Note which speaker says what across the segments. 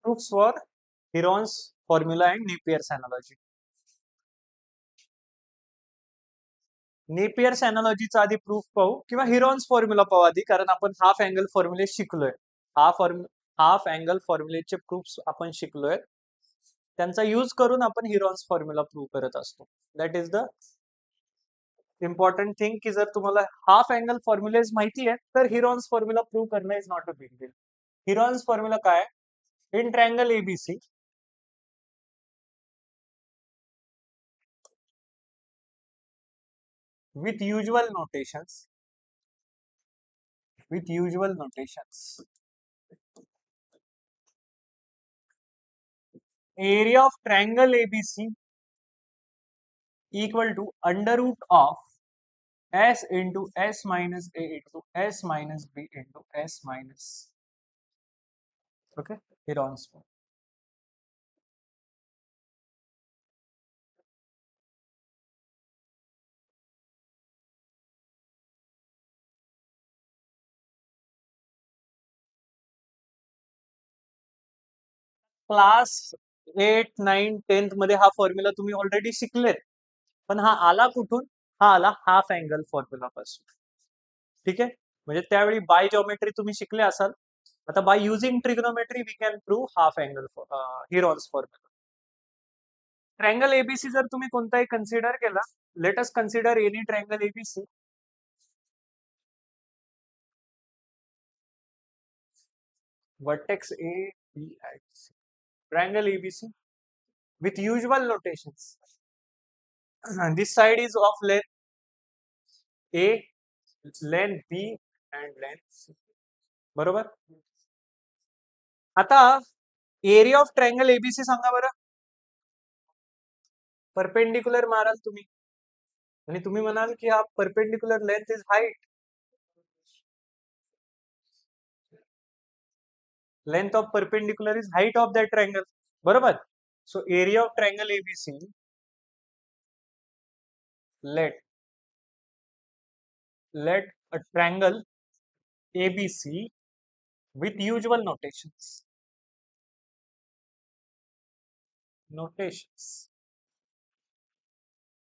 Speaker 1: proofs for Heron's formula and Napier's analogy. Napier's अनालॉजीचा आधी proof पाहू किंवा हिरॉन्स फॉर्म्युला पाहू आधी, कारण आपण हाफ अँगल फॉर्म्युले शिकलोय. हाफ अँगल फॉर्म्युलेचे प्रूफ्स आपण शिकलोय, त्यांचा यूज करून आपण हिरॉन्स फॉर्म्युला प्रूव्ह करत असतो. That is the important thing की जर तुम्हाला हाफ अँगल फॉर्म्युलेज माहिती आहे तर हिरॉन्स फॉर्म्युला प्रूव्ह करणं is not a big deal. Heron's formula काय? In triangle ABC with usual notations area of triangle ABC equal to under root of S into S minus A into S minus B into S minus. Okay, Heron's form. Class 8, 9, 10th मध्ये हा formula तुम्ही already शिकलेत, पण हा आला कुठून? हा आला half angle formula पासून. ठीक आहे, म्हणजे त्यावेळी बाय जॉमेट्री तुम्ही शिकले असाल. आता by using trigonometry we can prove half angle Heron's formula. Triangle ABC जर तुम्ही कोणताही कन्सिडर केला, let us consider any triangle ABC. Vertex A, B and C. Triangle ABC with usual notations. This side is of length A, length B and length C. बरोबर. आता area of triangle ABC सांगा बरं. Perpendicular माराल तुम्ही आणि तुम्ही म्हणाल की हा perpendicular length is height. Length of perpendicular is height of that triangle. बरोबर. So area of triangle ABC, let a triangle ABC with usual notations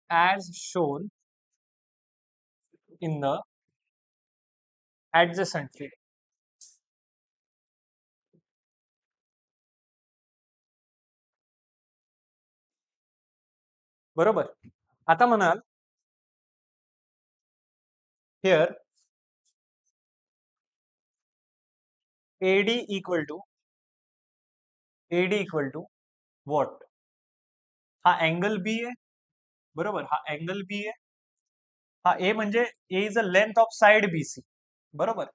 Speaker 1: as shown in the adjacent figure. बरोबर. आता म्हणाल here AD equal to what? हा angle B आहे. बरोबर, हा angle B आहे. हा ए म्हणजे A is a length of side BC. बरोबर.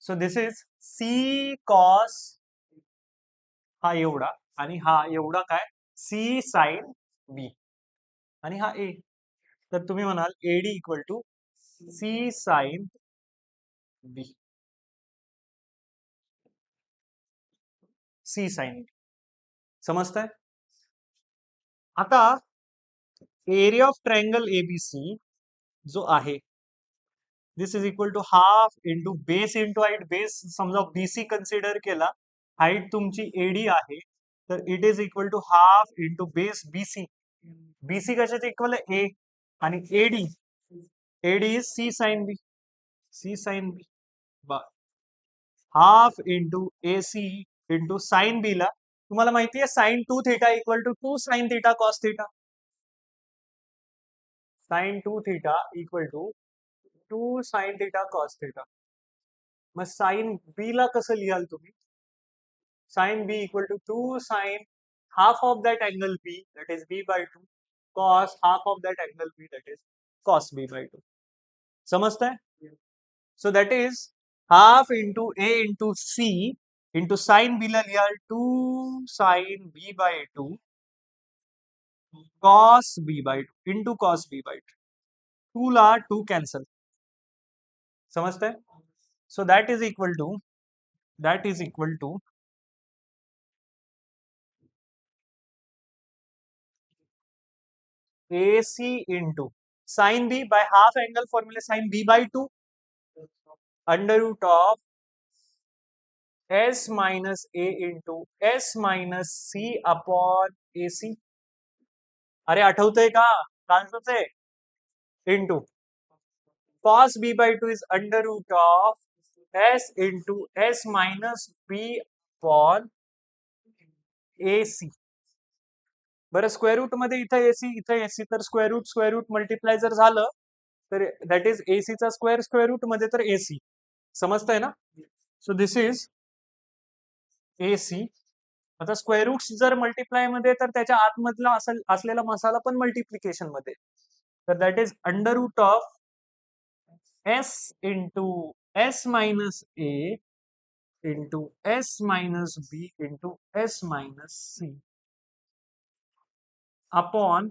Speaker 1: So this is C cos, हा एवढा आणि हा एवढा काय, सी साइन बी, आणि हा ए. तर तुम्ही म्हणाल AD equal to C sine B. C sine B. समजताय? आता एरिया ऑफ ट्रायंगल एबीसी जो आहे, this is equal to half into base into height. Base समजा बीसी कन्सिडर केला, हाईट तुमची एडी आहे, तर it is equal to half into base BC. BC कशाचे इक्वल आहे? ए. आणि AD, AD is C sine B. C sine B half into AC into sine B ला तुम्हाला माहिती आहे sine 2 theta equal to 2 sine theta cos theta. Sine 2 theta equal to 2 sine theta cos theta. मग sine B ला कसं लिहाल तुम्ही? Sine B equal to 2 sine half of that angle B, that is B by 2, cos half of that angle B, that is cos B by 2. समजता है? So that is half into A into C into sine B ला लिहाल 2 sine B by 2 cos B by 2 into cos B by 2. 2 ला 2 cancel. समजते? So that is equal to AC into sin B by half angle formula sin B by 2 under root of S minus A into S minus C upon A C. अरे आठवतंय का? कालच आहे. Into cos b by 2 is under root of s into s minus b upon ac. बरं square route मध्ये इथं AC तर square route multiply जर झालं तर दॅट इज एसीचा स्क्वेअर रूट मध्ये तर एसी. समजतंय ना? So this is AC. आता स्क्वेअर रूट जर मल्टिप्लाय मध्ये तर त्याच्या आतमधला असलेला मसाला पण मल्टिप्लिकेशन मध्ये, तर that is under root of S into S minus A into S minus B into S minus C upon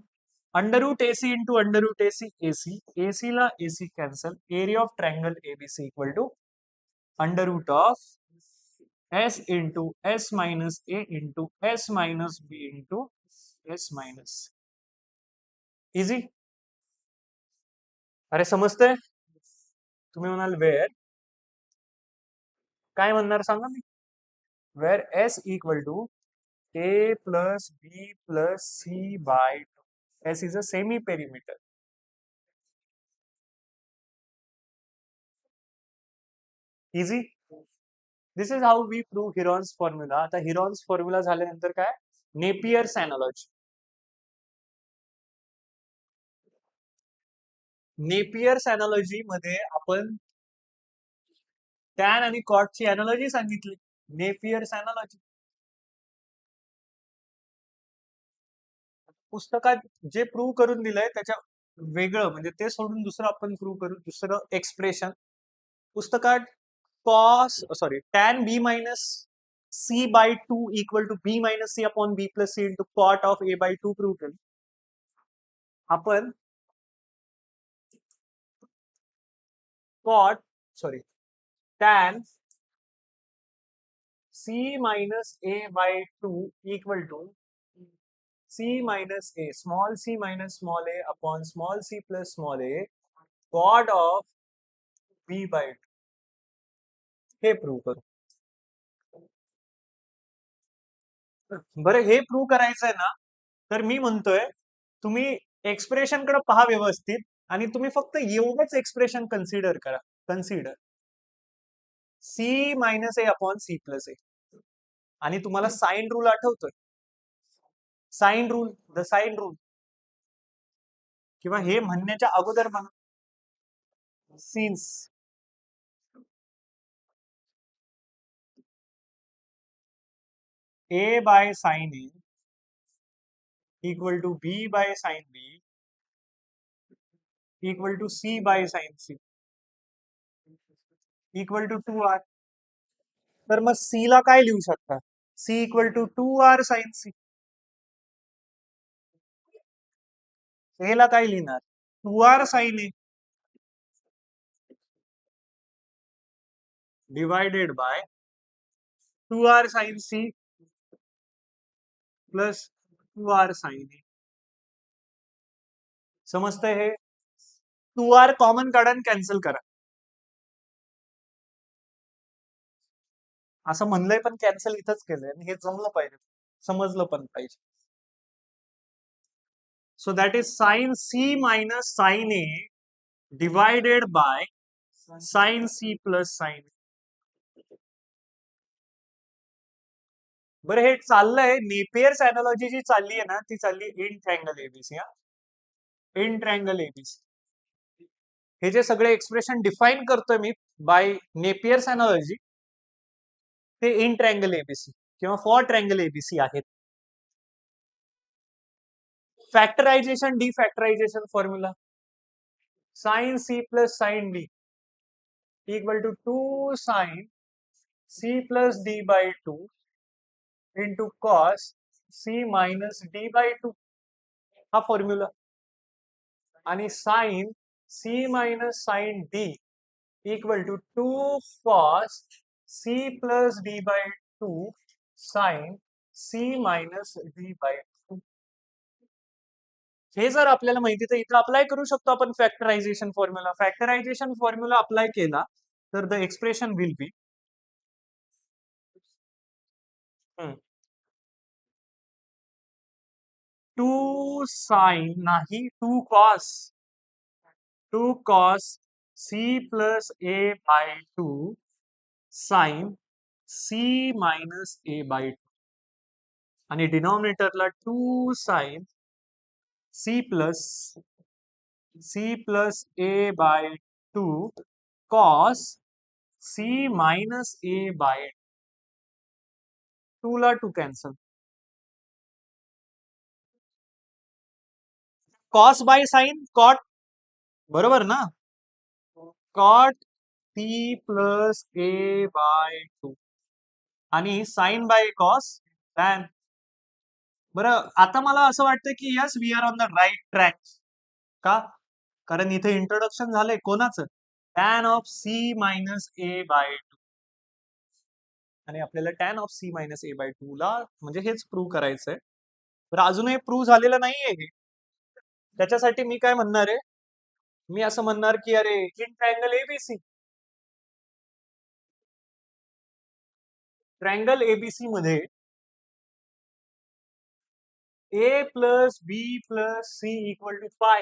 Speaker 1: under root AC into under root AC AC. AC ला AC cancel. Area of triangle ABC equal to under root of S into S minus A into S minus B into S minus. Easy. अरे समजतंय? तुम्ही म्हणाल where, काय म्हणणार सांगा मी. Where S equal to A plus B plus C by two. S is a semi perimeter. Easy. This is how we prove Heron's formula. आता Heron's formula झाल्यानंतर काय? Napier's analogy. नेपियर्स अॅनालॉजी मध्ये आपण tan आणि कॉटची analogy सांगितली. Napier's analogy पुस्तकात जे prove करून दिलंय त्याच्या वेगळं, म्हणजे ते सोडून दुसरं आपण प्रूव्ह करू. दुसरं एक्सप्रेशन पुस्तकात tan b minus C by two equal to B minus C upon B plus C into cot of A by two prove केलं. आपण tan c minus a by 2 equal to c minus a, small c minus small a upon small c plus small a cot of b by 2 हे prove करू. बरं हे prove करायचंय ना, तर मी म्हणतोय तुम्ही एक्सप्रेशन कडे पहा व्यवस्थित आणि तुम्ही फक्त एवढंच एक्सप्रेशन कन्सिडर करा. Consider C minus A upon C plus A. आणि तुम्हाला साइन रूल आठवतोय? Sine rule, the sine rule, किंवा हे म्हणण्याच्या अगोदर म्हणा, since A by sine A equal to B by sine B equal to C by sine C equal to 2r. तर मग सी ला काय लिहू शकता? C equal to 2r sine C. A ला काय लिहिणार? 2r sine A divided by 2r sine C plus 2r sine A. समजतंय? हे 2r कॉमन काढा आणि कॅन्सल करा. असं म्हणलंय पण कॅन्सल इथंच केलंय आणि हे जमलं पाहिजे, समजलं पण पाहिजे. So that is sine C minus sine A divided by sine C plus sine. बरं हे चाललंय नेपियर्स अॅनालॉजी जी चालली आहे ना, ती चालली in triangle ABC. In triangle ABC हे जे सगळे एक्सप्रेशन डिफाइन करतोय मी बाय नेपियर्स अॅनालॉजी, ते इन ट्रायंगल एबीसी किंवा फॉर ट्रायंगल एबीसी आहेत. Factorization defactorization formula sine C plus sine D equal to 2 sine C plus D by 2 into cos C minus D by 2 हा formula. आणि sine C minus sine D equal to 2 cos C plus D by 2 sine C minus D by 2. हे जर आपल्याला माहिती तर इथं apply करू शकतो आपण factorization formula. Factorization formula apply केला तर the expression will be two sine नाही, two cos C plus A by two sine C minus A by two आणि डिनॉमिनेटरला two sine A by two cos C minus A by two ला two cancel. Cos by sine cot, बरोबर ना. Cot C plus A by two आणि sine by cos tan. बरं, आता मला असं वाटतं की yes we are on the right track. का? कारण इथे इंट्रोडक्शन झालंय कोणाचं, tan of C minus A by two, आणि आपल्याला tan of C minus A by two ला म्हणजे हेच प्रूव्ह करायचंय. तर अजूनही प्रूव्ह झालेलं नाहीये हे. त्याच्यासाठी मी काय म्हणणार आहे, मी असं म्हणणार की अरे इन ट्रँगल एबीसी मध्ये A plus B plus C equal to pi,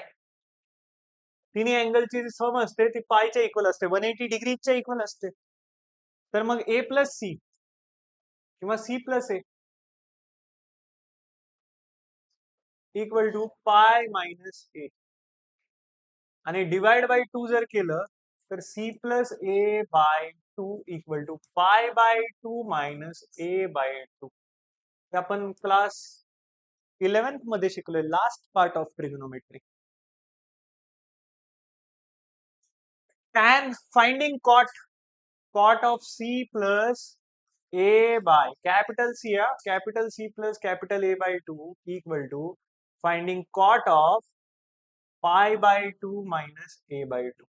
Speaker 1: तिन्ही अँगलची सम असते ती पायच्या इक्वल असते, 180 डिग्रीच्या इक्वल असते. तर मग ए प्लस सी किंवा C plus A equal to pi minus A, आणि डिवाइड बाय टू जर केलं तर C plus A by two equal to pi by two minus A by two. हे आपण क्लास 11th मध्ये शिकलोय, last part of trigonometry. Tan finding cot of C plus A by capital C, capital C plus capital A by two equal to finding cot of pi by two minus A by two,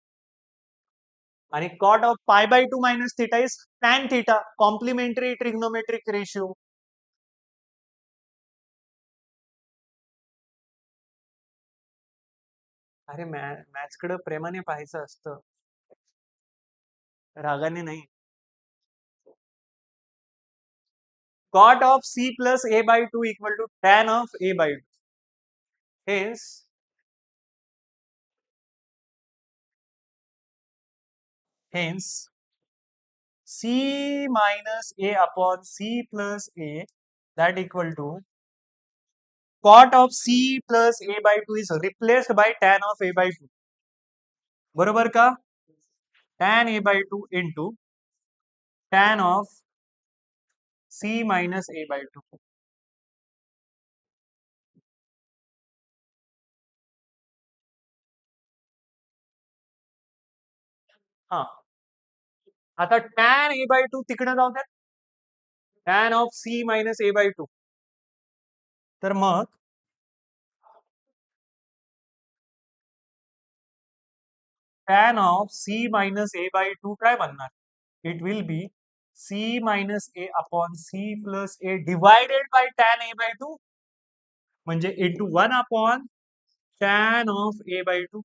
Speaker 1: आणि cot of pi by two minus theta is tan theta, complementary trigonometric ratio. अरे maths कडे प्रेमाने पाहायचं असतं, रागाने नाही. Cot of C plus A by two equal to tan of A by two. Hence, hence C minus A upon C plus A that equal to cot of C plus A by 2 is replaced by tan of A by 2. बरोबर का? Tan A by 2 into tan of C minus A by 2. हा, आता tan A by 2 तिकडे जाऊ द्या, tan of C minus A by 2. तर मग tan of C minus A by 2 काय बनणार? It will be C minus A upon C plus A divided by tan A by 2, म्हणजे into 1 upon tan of A by two.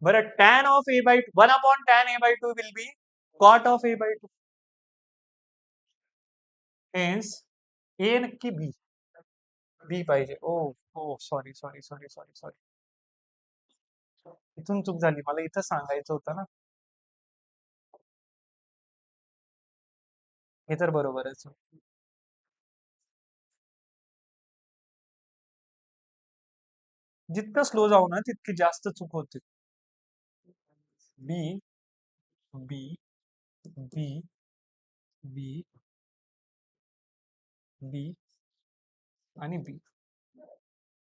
Speaker 1: बरं, tan of A by 1 upon tan A by two will be cot of A by two. Hence A नक्की B पाहिजे. Oh oh sorry sorry sorry sorry sorry, इथून चूक झाली, मला इथं सांगायचं होतं ना. हे तर बरोबरच. जितकं स्लो जाऊ ना तितकी जास्त चूक होते. बी बी बी बी बी आणि B.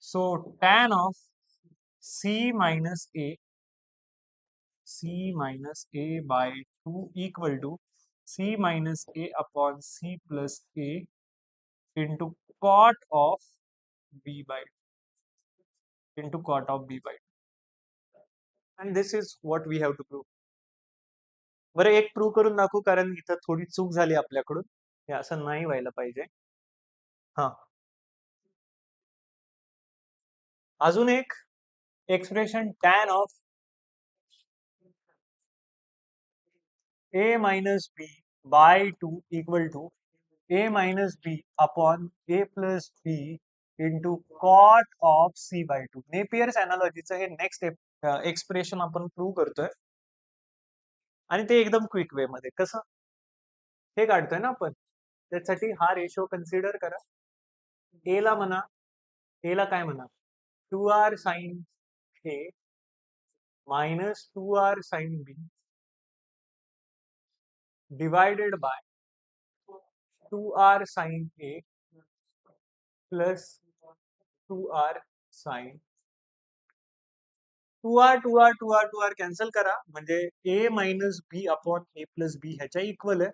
Speaker 1: So tan of C minus A by 2 equal to C minus A upon C plus A into cot of B by 2. And this is what we have to prove. बरं, एक prove करून दाखवू, कारण इथं थोडी चूक झाली आपल्याकडून, हे असं नाही व्हायला पाहिजे. हा, अजून एक expression tan of A minus B by 2 equal to a minus b upon a plus b into cot of c by 2. Napier's अनालॉजीचं हे नेक्स्ट एक्सप्रेशन आपण प्रूव्ह करतोय आणि ते एकदम क्विक वे मध्ये. कसं हे काढतोय ना आपण, त्यासाठी हा रेशो कन्सिडर करा. ए ला म्हणा, ए ला काय म्हणा, 2r sin a minus 2r sin b divided by 2r sin a plus 2r sin 2r cancel करा, म्हणजे a minus b upon a plus b ह्याच्या इक्वल आहे.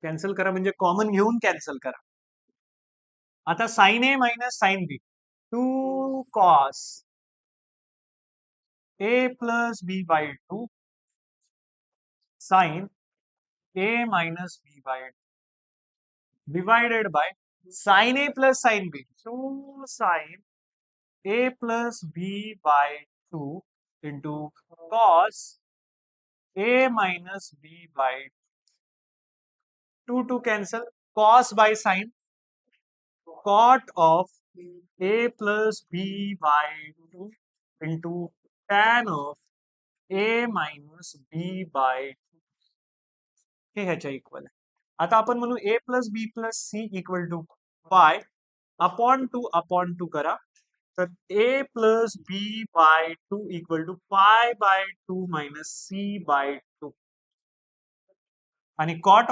Speaker 1: कॅन्सल करा म्हणजे कॉमन घेऊन कॅन्सल करा. आता sine A minus sine B, 2 cos a plus b by 2 sine a minus b by divided by sine A plus sine B, 2 sine a plus b by 2 into cos a minus b by 2 cancel, cos by sine, cot of a plus b by 2 into tan of a minus b by 2 हे ह्याच्या equal आहे. आता आपण म्हणू a plus B plus C equal to pi upon two करा, तर a plus B by 2 equal to pi by 2 minus C by 2 आणि cot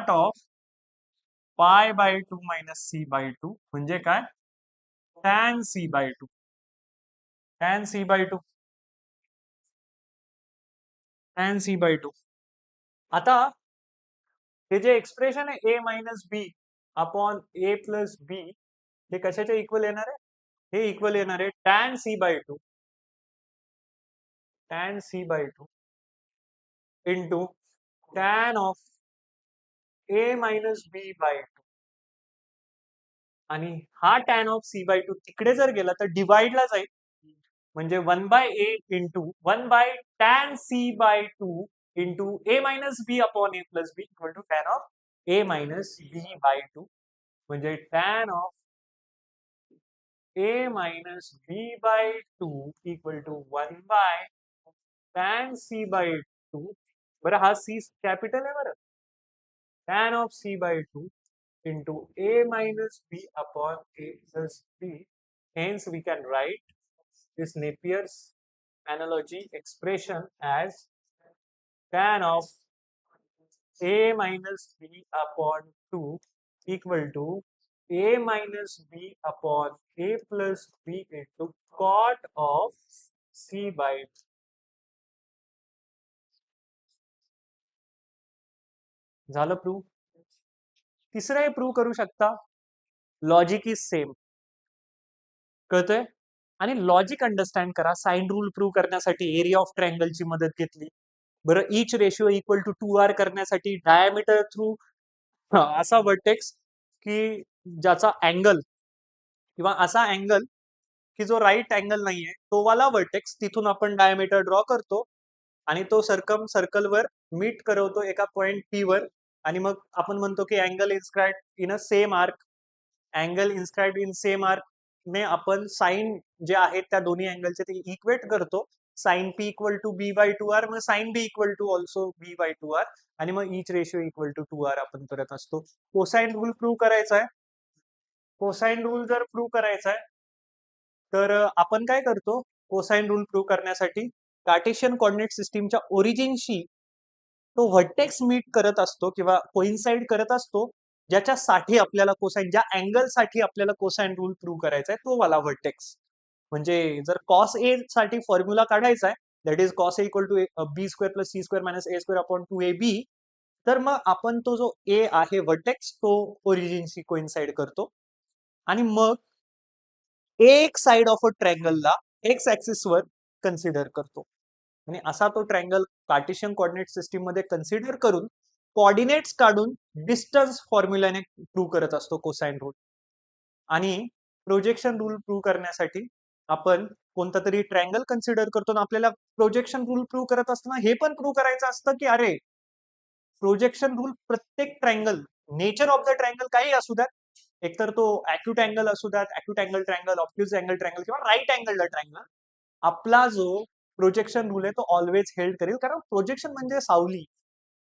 Speaker 1: of pi by 2 minus C by 2 म्हणजे काय, tan C by 2, tan C by 2, tan C by 2. आता हे जे expression आहे a minus B upon a plus B, हे कशाच्या equal येणार आहे, हे इक्वल येणार आहे tan C by 2, tan C by 2 into tan of a minus B by 2 आणि हा tan ऑफ सी बाय 2 तिकडे जर गेला तर डिवाइडला जाईल, म्हणजे 1 by a into 1 by tan C by 2 into a minus B upon a plus B equal to tan of a minus B by 2 म्हणजे tan of a minus B by 2 equal to 1 by tan C by 2. बरं हा C capital आहे बरं, tan of C by 2 into a minus b upon a plus b. Hence, we can write this Napier's analogy expression as tan of a minus b upon 2 equal to a minus b upon a plus b into cot of c by 2. झालं prove. तिसरंही prove करू शकता, logic is same. कळतंय? आणि logic understand करा. Sine rule prove करण्यासाठी area of ट्रायंगलची मदत घेतली. बरं इच रेशिओ इक्वल टू 2r करण्यासाठी डायमीटर थ्रू असा वर्टेक्स की ज्याचा अँगल किंवा असा अँगल की जो राईट अँगल नाहीये, तो वाला वर्टेक्स तिथून आपण डायमीटर ड्रॉ करतो आणि तो सर्कलवर मीट करवतो एका पॉइंट पी वर, आणि मग आपण म्हणतो की angle inscribed in a same arc, angle inscribed in same arc ने आपण साइन जे आहेत त्या दोन्ही अँगलचे ते इक्वेट करतो. Sine P equal to B by 2r, मग sine B equal to also B by 2r आणि मग इच रेशिओ इक्वल टू 2r आपण करत असतो. कोसाइन रूल प्रूव्ह करायचा आहे. कोसाइन रूल जर प्रूव्ह करायचा आहे तर आपण काय करतो, कोसाइन रूल प्रूव्ह करण्यासाठी कार्टेशियन कोऑर्डिनेट सिस्टीमच्या ओरिजिनशी तो व्हर्टेक्स मीट करत असतो किंवा कोइन्साइड करत असतो, ज्याच्यासाठी आपल्याला कोसाइन, ज्या अँगल साठी आपल्याला कोसाइन रूल प्रूव्ह करायचा आहे तो वाला व्हर्टेक्स. म्हणजे जर कॉस ए साठी फॉर्म्युला काढायचा आहे, that is cos A equal to B square plus C square minus A square upon 2ab, तर मग आपण तो जो ए आहे व्हर्टेक्स तो ओरिजिनशी कोइन्साइड करतो आणि मग एक साइड ऑफ अ ट्रायंगलला एक्स ऍक्सिस वर कन्सिडर करतो आणि असा तो ट्रायंगल कार्टेशियन कोऑर्डिनेट सिस्टीम मध्ये कन्सिडर करून कोऑर्डिनेट्स काढून डिस्टन्स फॉर्म्युलाने प्रूव्ह करत असतो कोसाइन रूल. आणि प्रोजेक्शन रूल प्रूव्ह करण्यासाठी आपण कोणता तरी ट्रायंगल कन्सिडर करतो ना, आपल्याला प्रोजेक्शन रूल प्रूव्ह करत असताना हे पण प्रूव्ह करायचं असतं की अरे प्रोजेक्शन रूल प्रत्येक triangle, nature of the triangle काही असू द्यात, एकतर तो अॅक्यूट अँगल असू द्यात, acute angle triangle, obtuse angle triangle किंवा राईट अँगल ट्रायंगल, आपला जो प्रोजेक्शन रूल आहे तो ऑलवेज हेल्ड करेल. कारण प्रोजेक्शन म्हणजे सावली,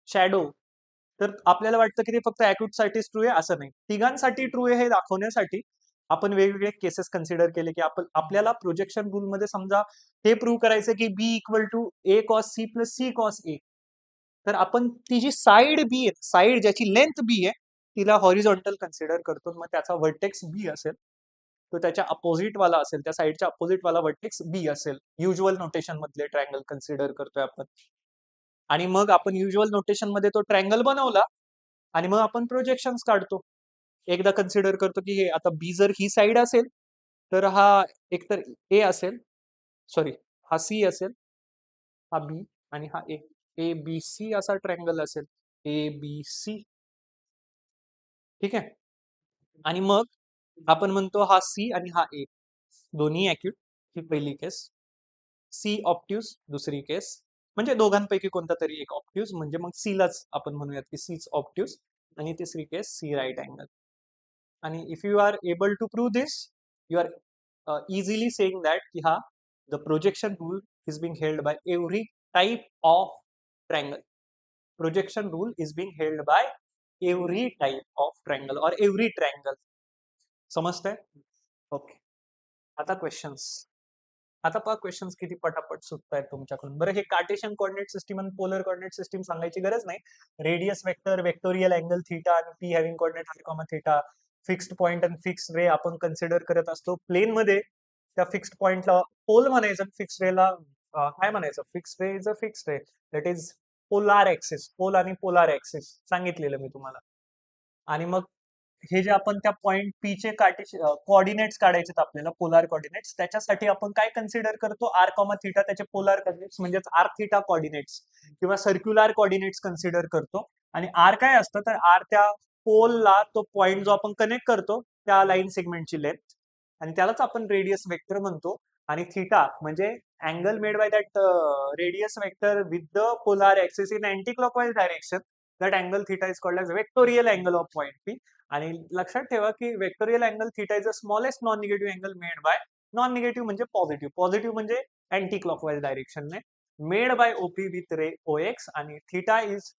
Speaker 1: शॅडो. तर आपल्याला वाटतं की ते फक्त अॅक्यूट साठीच ट्रू आहे, असं नाही. तिघांसाठी ट्रू आहे हे दाखवण्यासाठी आपण वेगवेगळे केसेस कन्सिडर केले की आपण आपल्याला प्रोजेक्शन रूल मध्ये समजा हे प्रूव्ह करायचं की B equal to A cos C plus C cos A. तर आपण ती जी साइड बी आहे, साइड ज्याची लेंथ बी आहे, तिला हॉरिझॉन्टल कन्सिडर करतो. मग त्याचा वर्टेक्स बी असेल, तो त्याच्या अपोजिट वाला असेल, त्या साइडच्या अपोजिट वाला वर्टेक्स बी असेल. युज्युअल नोटेशन मधले ट्रायंगल कन्सिडर करतोय आपण. आणि मग आपण युज्युअल नोटेशन मध्ये तो ट्रायंगल बनवला आणि मग आपण प्रोजेक्शन्स काढतो. एकदा कन्सिडर करतो की हे आता बी जर ही साइड असेल तर हा एकतर ए असेल, सॉरी हा सी असेल, हा बी आणि हा ए, ए बी सी असा ट्रायंगल असेल, ए बी सी. ठीक आहे. आणि मग आपण म्हणतो हा सी आणि हा ए दोन्ही अॅक्यूट, ही पहिली केस. सी ऑप्ट्यूज दुसरी केस, म्हणजे दोघांपैकी कोणता तरी एक ऑप्ट्यूज, म्हणजे मग सीलाच आपण म्हणूयात की सीच ऑप्ट्यूज. आणि तिसरी केस सी राईट अँगल. आणि if you are able to prove this, you are easily saying that की हा the projection rule is being held by every type of triangle. Projection rule is being held by every type of triangle और every triangle. समजतंय? Okay. आता questions. आता पहा questions किती पटापट सुटत आहेत तुमच्याकडून. बरं, हे कार्टेशियन कोऑर्डिनेट सिस्टीम आणि पोलर कोऑर्डिनेट सिस्टीम सांगायची गरज नाही. Radius vector, vectorial angle theta आणि P having coordinate R comma theta, fixed point आणि फिक्स्ड रे आपण कन्सिडर करत असतो. प्लेन मध्ये त्या फिक्स्ड पॉइंटला पोल म्हणायचं, फिक्स्ड रेला काय म्हणायचं? Fixed ray is a fixed ray, that is polar axis. Pole आणि पोलार ऍक्सिस सांगितलेलं मी तुम्हाला. आणि मग हे जे आपण त्या पॉइंट पी चे कोऑर्डिनेट्स काढायचे आपल्याला, पोलार कोऑर्डिनेट्स, त्याच्यासाठी आपण काय कन्सिडर करतो? आर कॉमा थीटा त्याचे पोलार कोऑर्डिनेट्स म्हणजेच आर थीटा कोऑर्डिनेट्स किंवा सर्क्युलर कोऑर्डिनेट्स कन्सिडर करतो. आणि आर काय असतं? तर आर त्या पोलला तो पॉइंट जो आपण कनेक्ट करतो त्या लाईन सेगमेंटची लेंथ, आणि त्यालाच आपण रेडियस वेक्टर म्हणतो. आणि थीटा म्हणजे angle made by that radius vector with the polar axis in anti clockwise direction. That angle theta is called as vectorial angle of point P. आणि लक्षात ठेवा की vectorial angle theta is a smallest non negative angle made by, non negative म्हणजे positive, positive म्हणजे anti clockwise डायरेक्शनने, made by OP with ray O X. आणि theta is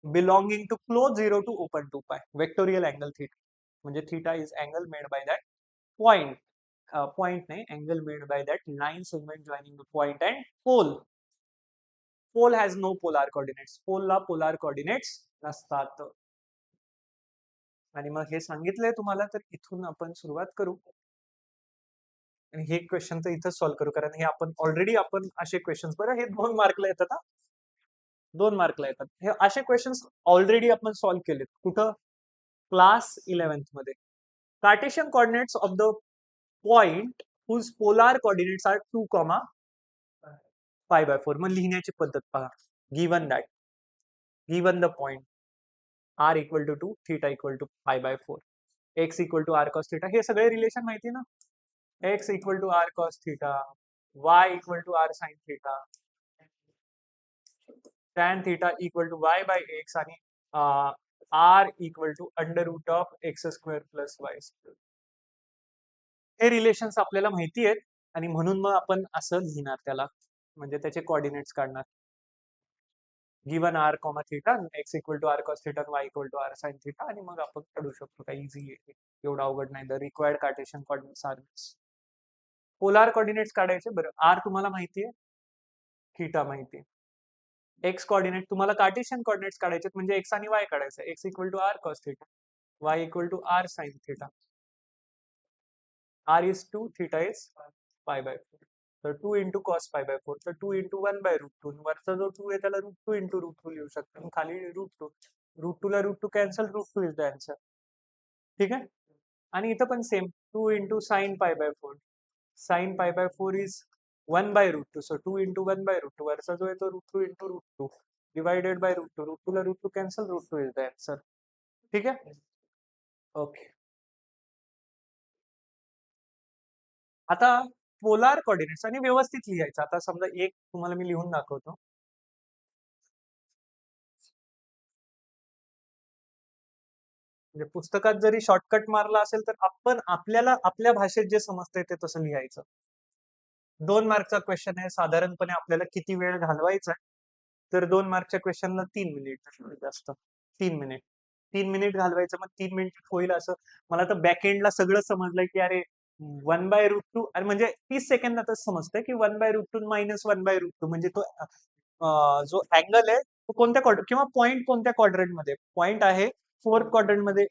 Speaker 1: belonging to close zero to open to पाय. Vectorial angle theta म्हणजे theta is angle made by that point, point नाही, angle made by that line segment joining the point and pole. Pole has no polar coordinates. पोलला polar coordinates नसतात. आणि मग हे सांगितलंय तुम्हाला, तर इथून आपण सुरुवात करू. आणि हे क्वेश्चन तर इथं सॉल्व्ह करू, कारण हे आपण ऑलरेडी आपण असे क्वेश्चन्स, बरं हे 2 मार्कला येतात हा, 2 मार्कला येतात. हे असे क्वेश्चन्स ऑलरेडी आपण सॉल्व्ह केलेत. कुठं? क्लास 11th मध्ये. Cartesian coordinates of the point whose polar coordinates are 2, 5/4. मग लिहिण्याची पद्धत पहा. Given that, given the point r equal to 2, theta equal to 5/4, x equal to r cos theta. हे सगळे रिलेशन माहिती ना? x equal to r cos theta, y equal to r sin theta, tan theta equal to y by x, आणि r equal to under root of x square plus y square. हे relations आपल्याला माहिती आहेत आणि म्हणून मग आपण असं लिहिणार त्याला, म्हणजे त्याचे कोऑर्डिनेट्स काढणार. Given r comma theta, x equal to r cos theta, y equal to r sin theta. आणि मग आपण काढू शकतो. काही इझी आहे, एवढा अवघड नाही. The required Cartesian coordinates are polar coordinates काढायचे. बरं, r तुम्हाला माहिती आहे, थीटा माहिती आहे. एक्स कोऑर्डिनेट तुम्हाला कार्टेशियन कोऑर्डिनेट्स काढायचे, म्हणजे एक्स आणि वाय काढायचं. X equal to R cos theta, Y equal to R sine theta, R is 2, theta is 5/4. तर 2 इंटू कॉस 5/4, तर 2 इंटू 1/√2. वरचा जो 2 आहे त्याला √2 इंटू √2 लिहू शकतो, आणि खाली √2. √2 ला √2 कॅन्सल, √2 इज द आन्सर. ठीक आहे. आणि इथं पण same, 2 into sine 5/4, sine 5/4 is 1/√2. So 2 into 1/√2. वरचा जो आहे तो √2 इंटू √2 डिवाइडेड बाय √2. √2 ला √2 कॅन्सल, √2 इज द आन्सर. ठीक आहे. ओके. आता पोलार कॉर्डिनेट्स आणि व्यवस्थित लिहायचं. आता समजा एक तुम्हाला मी लिहून दाखवतो. म्हणजे पुस्तकात जरी शॉर्टकट मारला असेल तर आपण आपल्याला आपल्या भाषेत जे समजतंय ते तसं लिहायचं. 2 मार्कचा क्वेश्चन आहे. साधारणपणे आपल्याला किती वेळ घालवायचा आहे? तर 2 मार्कच्या क्वेश्चनला 3 मिनिट जास्त 3 मिनिट 3 मिनिट घालवायचं. मग 3 मिनिट होईल असं. मला तर बॅक एंडला सगळं समजलंय की अरे 1/√2 अरे म्हणजे 30 सेकंदातच समजतंय की 1/√2 मायनस 1/√2 म्हणजे तो जो अँगल आहे तो कोणत्या क्वाड्रंट किंवा पॉईंट कोणत्या क्वाड्रंट मध्ये पॉईंट आहे. फोर्थ क्वाड्रंट मध्ये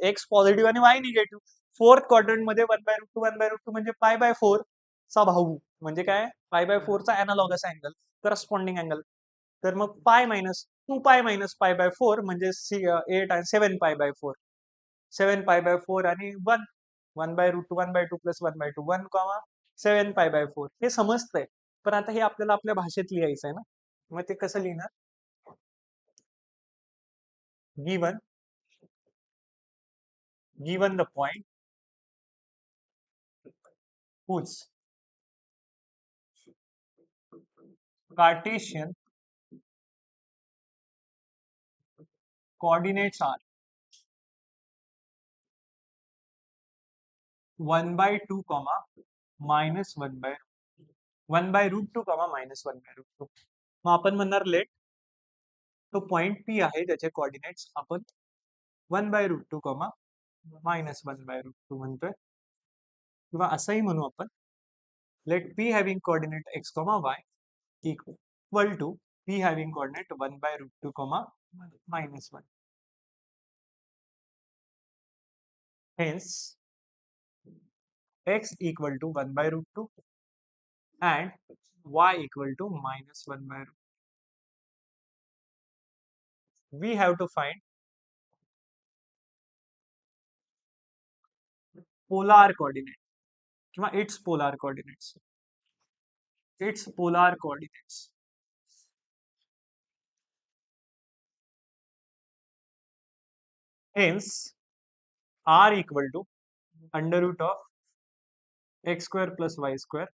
Speaker 1: एक्स पॉझिटिव्ह आणि वाय निगेटिव्ह. फोर्थ क्वाड्रंट मध्ये 1/√2 म्हणजे π/4 चा भाऊ म्हणजे काय π/4 चा अॅनालॉगस अँगल करस्पॉन्डिंग अँगल. तर मग पाय मायनस 2π मायनस π/4 म्हणजे 8 आणि 7π/4 7π/4 आणि 1/√2 1/2 प्लस 1/2 1,7π/4 हे समजतंय. पण आता हे आपल्याला आपल्या भाषेत लिहायचं आहे ना. मग ते कसं लिहिणार. Given the point whose Cartesian coordinates are 1/2, -1/√2, -1/√2. मग आपण म्हणणार लेट तो पॉइंट पी आहे त्याचे कोऑर्डिनेट्स आपण 1/√2, -1/√2 म्हणतोय. किंवा असंही म्हणू आपण let P having coordinate x, y equal to p having coordinate 1/√2, -1. Hence x equal to 1/√2 and y equal to -1/√2. We have to find polar coordinate किंवा its polar coordinates. Hence r equal to under root of x square plus y square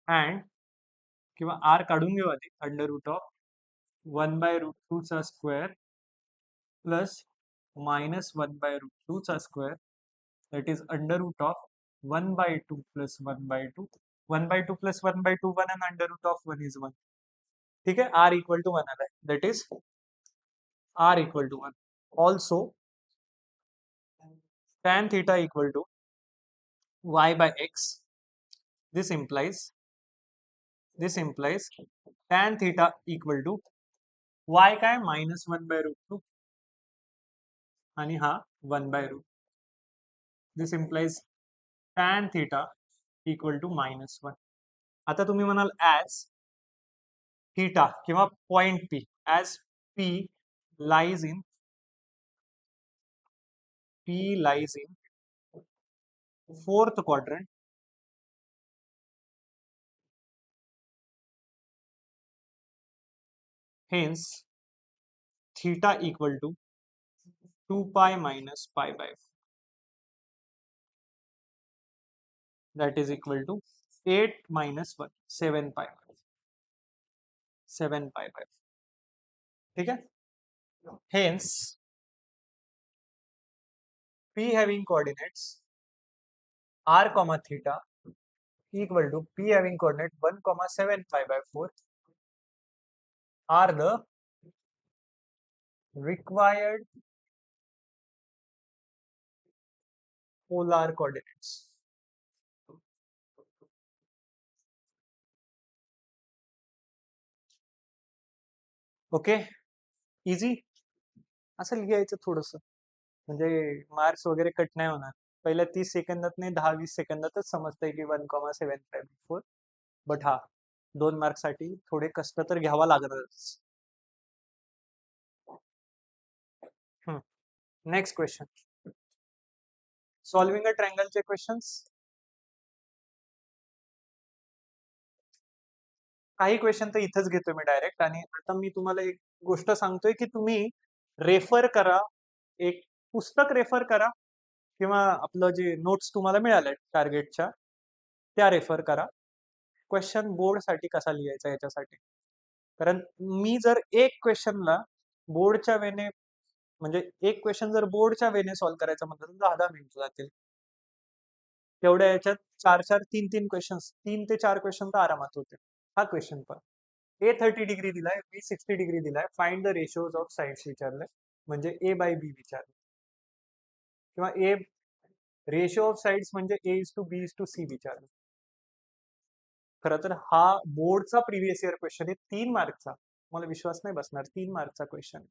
Speaker 1: and किंवा r काढून घेऊ आधी under root of 1/√2 चा square plus -1/√2 चा square that is under root of 1/2 plus 1/2 1/2 plus 1/2 1 and under root of 1 is 1. ठीक है. r equal to 1 आला है. That is r equal to 1. Also tan theta equal to y by x. This implies tan theta equal to y काय -1/√2 आणि हा 1/√2. This implies tan theta equal to -1. आता तुम्ही म्हणाल ॲज थीटा किंवा point P as P lies in fourth quadrant hence theta equal to 2π minus π/4 that is equal to 8 minus 1 7π/4. ठीक है. Hence p having coordinates r comma theta equal to p having coordinate 1 comma 7π/4 are the required polar coordinates. Okay. Easy असं लिहायचं थोडस म्हणजे marks वगैरे cut नाही होणार. पहिल्या 30 सेकंदात नाही 10-20 सेकंदातच समजतंय की 1,754. बट हा 2 मार्क्ससाठी थोडे कष्ट तर घ्यावा लागणारच. Next question. सॉल्विंग अ ट्रायंगलचे क्वेश्चन्स. काही क्वेश्चन तर इथंच घेतोय मी डायरेक्ट. आणि आता मी तुम्हाला एक गोष्ट सांगतोय की तुम्ही रेफर करा. एक पुस्तक रेफर करा किंवा आपलं जे नोट्स तुम्हाला मिळाले टार्गेटच्या त्या रेफर करा. क्वेश्चन बोर्डसाठी कसा लिहायचा याच्यासाठी. कारण मी जर एक क्वेश्चनला बोर्डच्या वेने म्हणजे एक क्वेश्चन जर बोर्डच्या वेने सॉल्व्ह करायचा म्हटलं तर 10-10 मिनिट जातील. तेवढ्या याच्यात 4-4, 3-3 क्वेश्चन्स 3 ते 4 क्वेश्चन तर आरामात होते. हा क्वेश्चन पण ए 30 डिग्री दिलाय, बी 60 डिग्री दिलाय, फाइंड द रेशिओज ऑफ साइड्स विचारलंय, म्हणजे ए बाय बी विचारलं, किंवा ए रेशिओ ऑफ साइड्स म्हणजे A is to B is to C विचारलं. खरं तर हा बोर्डचा प्रिव्हियस इयर क्वेश्चन आहे, 3 मार्कचा. मला विश्वास नाही बसणार, 3 मार्कचा क्वेश्चन.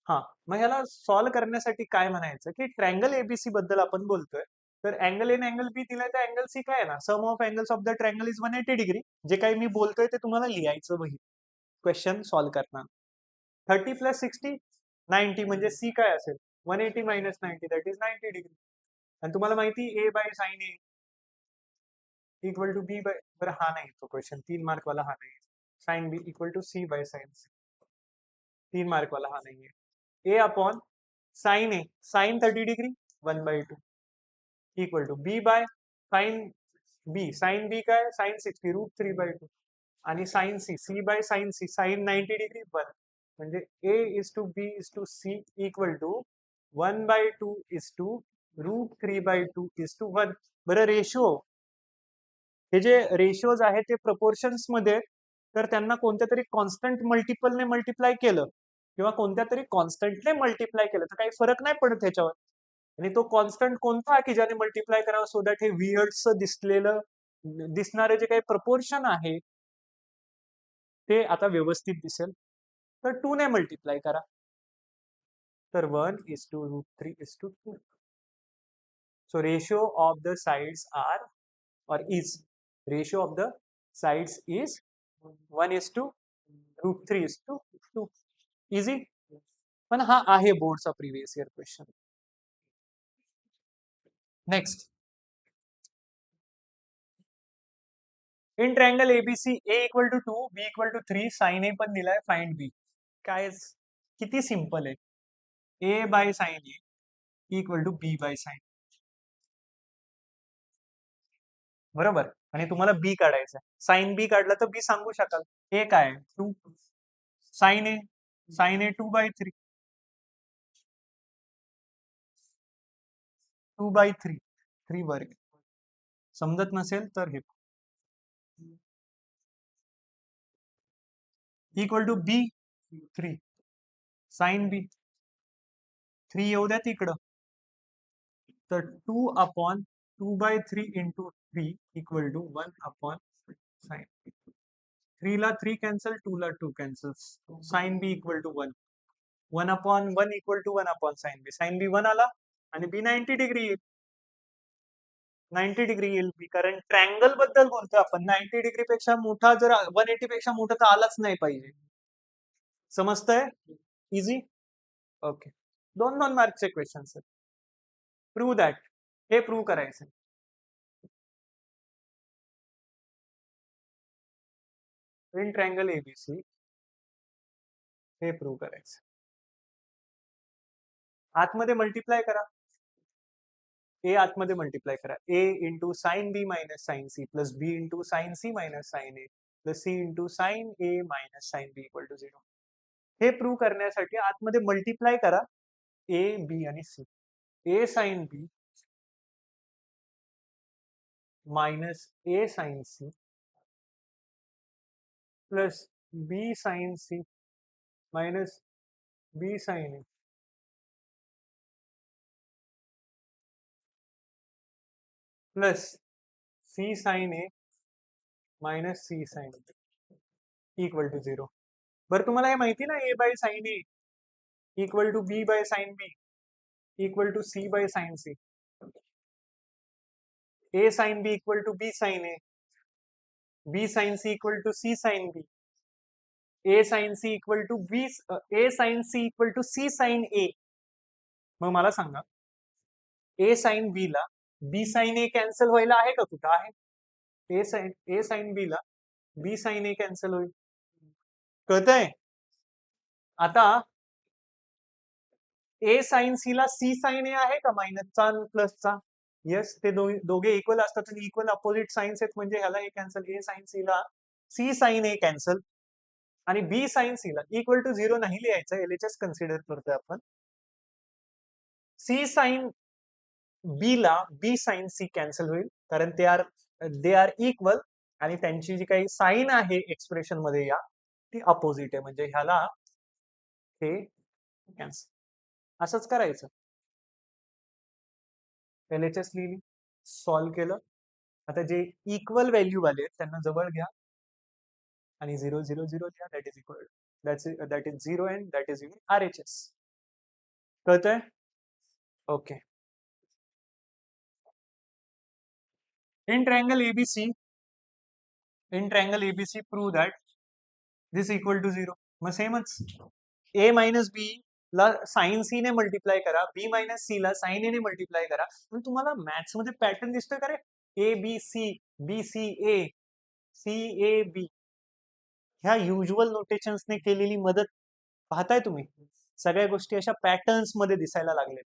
Speaker 1: हा, मग ह्याला सॉल्व्ह करण्यासाठी काय म्हणायचं की ट्रँगल एबीसी बद्दल आपण बोलतोय, तर अँगल ए अँगल बी दिलाय, तर अँगल सी काय आहे ना, sum of angles of the triangle is 180 degree. जे काही मी बोलतोय ते तुम्हाला लिहायचं वही क्वेश्चन सॉल्व्ह करणार. 30 प्लस 60 90, म्हणजे सी काय असेल 180 मायनस 90 दॅट इज 90 डिग्री. आणि तुम्हाला माहिती A by sine A equal to B by, बरं हा नाही तो क्वेश्चन 3 मार्क वाला, हा नाही. Sine B equal to C by sine C, 3 mark वाला हा नाहीये. A upon sine A sine 30 degree 1/2 equal to B by sine B काय साइन 60 √3/2 आणि sine C C by sine C sine 90 degree 1, म्हणजे A is to B is to C equal to 1/2 is to √3/2 is to 1. बरं ratio, हे जे रेशिओज आहेत ते proportions मध्ये, तर त्यांना कोणत्या तरी कॉन्स्टंट मल्टिपलने मल्टिप्लाय केलं किंवा कोणत्या तरी कॉन्स्टंटने मल्टिप्लाय केलं तर काही फरक नाही पडत त्याच्यावर. आणि तो कॉन्स्टंट कोणता की ज्याने मल्टिप्लाय करावं सो दॅट हे वियर्डचं दिसणारे जे काही प्रपोर्शन आहे ते आता व्यवस्थित दिसेल. तर 2 ने मल्टिप्लाय करा, तर 1 is to √3 is to 2. So ratio of the sides are or is ratio of the sides is 1 is to √3 is to 2. Easy. पण हा आहे बोर्डचा previous year question. Next, in triangle ABC A equal to 2 B equal to 3 sine A पण दिलाय, find B. काय किती simple आहे, A by sine A equal to B by sine, बरोबर. आणि तुम्हाला बी काढायचं आहे, साइन बी काढलं तर बी सांगू शकाल. ए काय 2 साइन ए 2/3 2/3 3 वर्ग. समजत नसेल तर हे equal to B 3 sine B 3 येऊ द्या तिकडं, तर 2/2/3 इंटू 3 इक्वल टू 1 साइन. 3 ला 3 कॅन्सल, 2 ला 2 cancel, sine B equal to 1 1/1 equal to 1 sine B 1 आला आणि बी 90 डिग्री येईल. 90 डिग्री येईल बी, कारण ट्रँगल बद्दल बोलतोय आपण. 90 डिग्री पेक्षा मोठा जर 180 पेक्षा मोठा तर आलाच नाही पाहिजे. समजतंय? इझी. ओके, 2-2 मार्कचे क्वेश्चन. प्रूव्ह दॅट, हे प्रूव्ह करायचं. इन ट्रायंगल एबीसी हे प्रूव्ह करायचं. आतमध्ये मल्टिप्लाय करा, ए आतमध्ये मल्टिप्लाय करा, A into sine B minus sine C plus B into sine C minus sine A plus C into sine A minus sine B equal to 0. हे prove करण्यासाठी आतमध्ये multiply करा A B आणि C. A sine B minus A sine C plus B sine C minus B sine A plus C sine A minus C sine equal to 0. बरं तुम्हाला हे माहिती ना, A by sine A equal to B by sine B equal to C by sine C, A sine B equal to B sine A, B sine C equal to C sine B, A sine C equal to B, A sine C equal to C sine A. मग मला सांगा, ए sine B ला बी sine ए cancel व्हायला आहे का कुठं आहे? ए sine B ला बी साइन ए कॅन्सल होईल, कळतंय? आता ए साइन सी ला सी साइन ए आहे का मायनसचा प्लसचा? येस, ते दोघे इक्वल असतात आणि इक्वल अपोजिट साइन्स आहेत, म्हणजे ह्याला हे कॅन्सल, ए साइन सी ला सी साइन ए कॅन्सल आणि बी साइन सी ला इक्वल टू 0 नाही लिहायचं, एलएचएस कन्सिडर करतोय आपण. सी साइन बी ला बी साइन सी कॅन्सल होईल, कारण दे आर इक्वल आणि त्यांची जी काही साइन आहे एक्सप्रेशन मध्ये या ती अपोजिट आहे, म्हणजे ह्याला हे कॅन्सल. असंच करायचं. एलएचएस लिहिली, सॉल्व्ह केलं. आता जे इक्वल व्हॅल्यू वाले त्यांना जवळ घ्या आणि 0 0 0 घ्या, that is equal that is 0 and that is your RHS. कळतंय? Okay. In triangle ABC prove that this equal to 0. मग सेमच, ए मायनस बी ला साइन सी ने मल्टिप्लाय करा, बी मायनस सी ला साइन ए ने मल्टिप्लाय करा. पण तुम्हाला मॅथ्स मध्ये पॅटर्न दिसतोय का रे? A B C, B C A, C A B, ह्या युज्युअल नोटेशन्सने केलेली मदत पाहताय तुम्ही? सगळ्या गोष्टी अशा पॅटर्न्स मध्ये दिसायला लागल्या.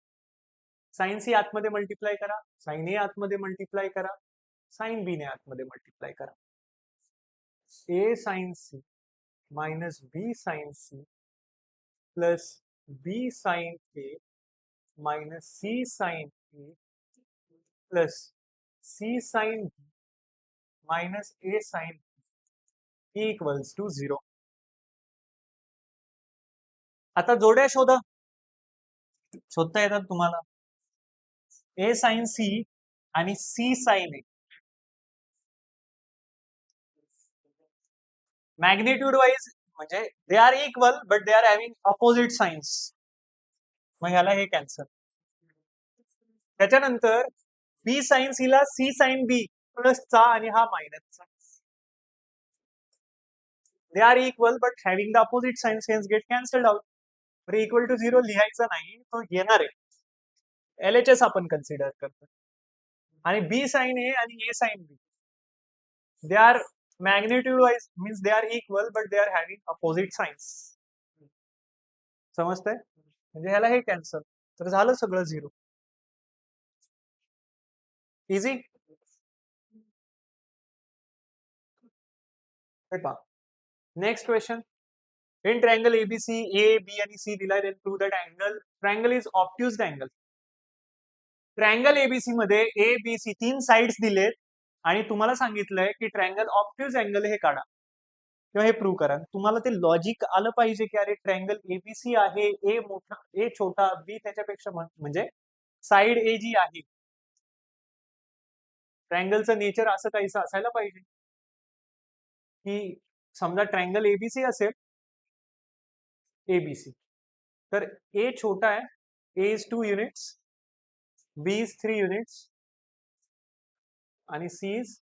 Speaker 1: साइन सी आतमध्ये मल्टिप्लाय करा, साइन ए आतमध्ये मल्टिप्लाय करा, साइन बी ने आतमध्ये मल्टिप्लाय करा. A sine C minus B sine C plus B sine A minus C sine A plus C sine B minus A sine equals to 0. आता जोड्या शोधता येतात तुम्हाला. ए साइन सी आणि C sine A magnitude wise म्हणजे they are equal but they are having opposite signs, मग ह्याला हे कॅन्सल. त्याच्यानंतर बी साइन सी ला सी साइन बी प्लसचा आणि हा मायनसचा, they are equal but having the opposite signs, hence get cancelled out. Equal to 0 लिहायचा नाही, तो येणार आहे. एलएचएस आपण कन्सिडर करतो. आणि बी साइन ए आणि A sine B they are magnitude wise means they are equal but they are having opposite signs. समजतंय? म्हणजे ह्याला हे कॅन्सल, तर झालं सगळं 0. Easy. Next question. In triangle ABC A B आणि सी दिलाय, then prove that triangle is obtuse angle. Triangle ABC मध्ये ए बी सी 3 साइड्स दिलेत आणि तुम्हाला सांगितलंय की ट्रायंगल ऑब्ट्यूज अँगल हे काढा किंवा हे प्रूव्ह करा. तुम्हाला ते लॉजिक आलं पाहिजे की अरे ट्रायंगल एबीसी आहे, ए मोठा ए छोटा बी त्याच्यापेक्षा म्हणजे साइड ए जी आहे ट्रायंगलचं नेचर असं काहीसं असायला पाहिजे की समजा ट्रायंगल एबीसी असेल, एबीसी, तर ए छोटा आहे, A is 2 units, B is 3 units आणि सी इज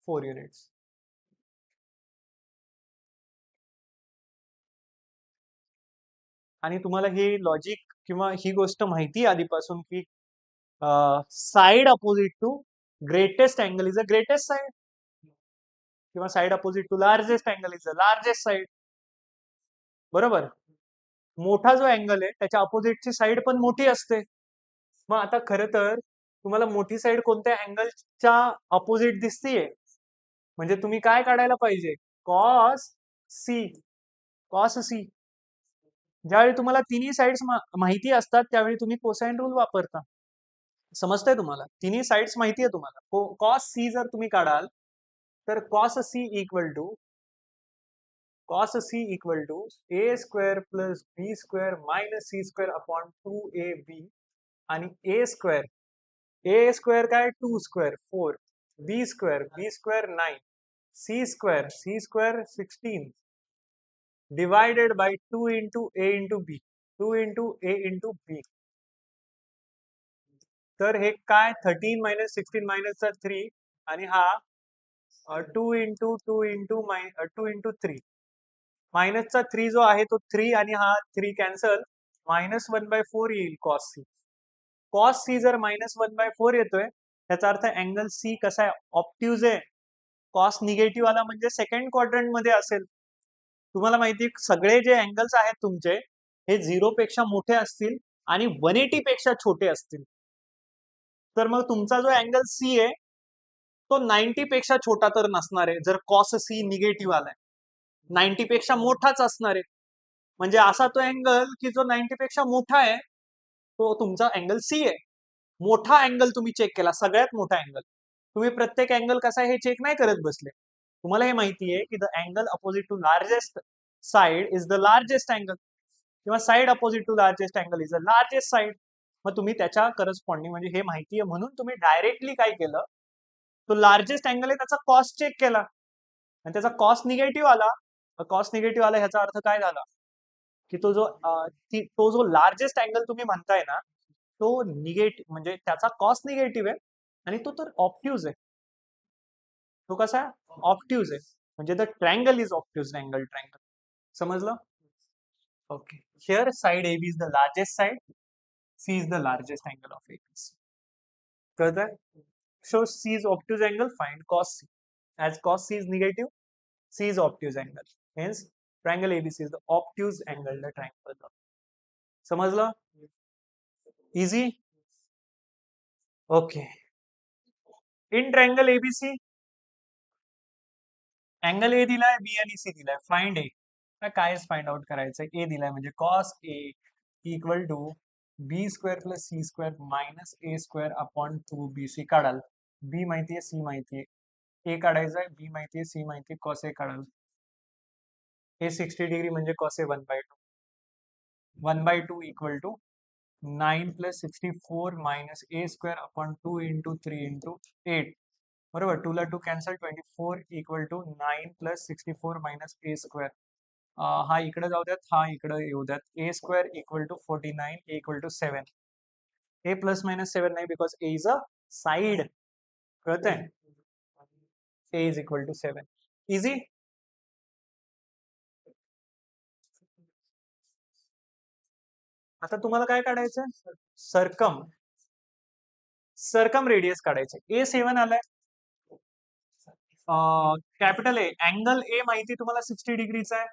Speaker 1: 4 युनिट्स. आणि तुम्हाला हे लॉजिक किंवा ही गोष्ट माहिती आधीपासून की side opposite to greatest angle is a greatest side किंवा side opposite to largest angle is a largest side. बरोबर? मोठा जो अँगल आहे त्याच्या अपोजिटची साइड पण मोठी असते. मग आता खरं तर तुम्हाला मोठी साइड कोणत्या अँगलच्या अपोजिट दिसतीये, म्हणजे तुम्ही काय काढायला पाहिजे? Cos C. Cos C. ज्यावेळी तुम्हाला तिन्ही साइड्स माहिती असतात त्यावेळी तुम्ही कोसाइन रूल वापरता. समजतंय तुम्हाला? तिन्ही साइड्स माहिती आहे तुम्हाला. कॉस सी जर तुम्ही काढाल तर cos C equal to A square plus B square minus C square upon 2ab आणि ए स्क्वेअर काय 2 square 4, B square 9, C square 16 divided by 2 into A into B, 2 into A into B. तर हे काय 13 minus 16 मायनसचा 3 आणि हा 2 into 2 into 2 into 3, मायनसचा 3 जो आहे तो 3 आणि हा 3 कॅन्सल, -1/4 येईल कॉस सी. कॉस सी जर -1/4 येतोय त्याचा अर्थ अँगल सी कसा आहे? ऑब्ट्यूज आहे. कॉस निगेटिव्ह आला म्हणजे सेकंड क्वाड्रंट मध्ये असेल. तुम्हाला माहिती सगळे जे अँगल्स आहेत तुमचे हे 0 पेक्षा मोठे असतील आणि 180 पेक्षा छोटे असतील. तर मग तुमचा जो अँगल सी आहे तो 90 पेक्षा छोटा तर नसणार आहे, जर कॉस सी निगेटिव्ह आलाय 90 पेक्षा मोठाच असणार आहे. म्हणजे असा तो अँगल की जो 90 पेक्षा मोठा आहे तो तुमचा अँगल सी आहे. मोठा अँगल तुम्ही चेक केला, सगळ्यात मोठा अँगल. तुम्ही प्रत्येक अँगल कसा आहे हे चेक नाही करत बसले. तुम्हाला हे माहिती आहे की the angle opposite to largest side is the largest angle, किंवा side opposite to largest angle is the largest side. मग तुम्ही त्याच्या करस्पॉन्डिंग म्हणजे हे माहिती आहे म्हणून तुम्ही डायरेक्टली काय केलं, तो लार्जेस्ट अँगल आहे त्याचा कॉस चेक केला आणि त्याचा कॉस निगेटिव्ह आला. कॉस निगेटिव्ह आला ह्याचा अर्थ काय झाला की तो जो लार्जेस्ट अँगल तुम्ही म्हणताय ना तो निगेटिव्ह म्हणजे त्याचा कॉस निगेटिव्ह आहे आणि तो तर ऑप्ट्यूज आहे. तो कसा आहे ऑप्ट्यूज आहे, म्हणजे the triangle is obtuse angle triangle. समजलं? Okay. Here side AB is the largest side, C is the largest angle of ABC. Further, show C is obtuse angle, find cos C. As cos C is negative, C is obtuse angle. Hence, triangle ABC is the obtuse angle, the triangle. समजलं? Easy? Okay. In triangle ABC, angle A दिलाय, B आणि C दिलाय. Find A. काय find out करायचं? A दिलाय म्हणजे cos A equal to B square plus C square minus A square upon 2bc काढाल. B माहितीये, सी माहितीये, ए काढायचंय, बी माहितीये, सी माहितीये, कॉस ए काढाल. ए 60 डिग्री म्हणजे cos A 1/2. 1/2 equal to 9 plus 64 minus A square upon 2 into 3 into 8. बरोबर, 2 ला 2 cancel, 24 equal to 9 plus 64 minus A square. हा इकडे जाऊ द्यात, हा इकडे येऊ द्यात. A square equal to 49, A equal to 7. A plus minus 7 नाही, because A is a side. कळतंय? A is equal to 7. Easy. आता तुम्हाला काय काढायचं? सरकम सरकम रेडियस काढायचं. A7 आलाय. कॅपिटल ए अँगल ए माहिती तुम्हाला 60 डिग्रीचा आहे.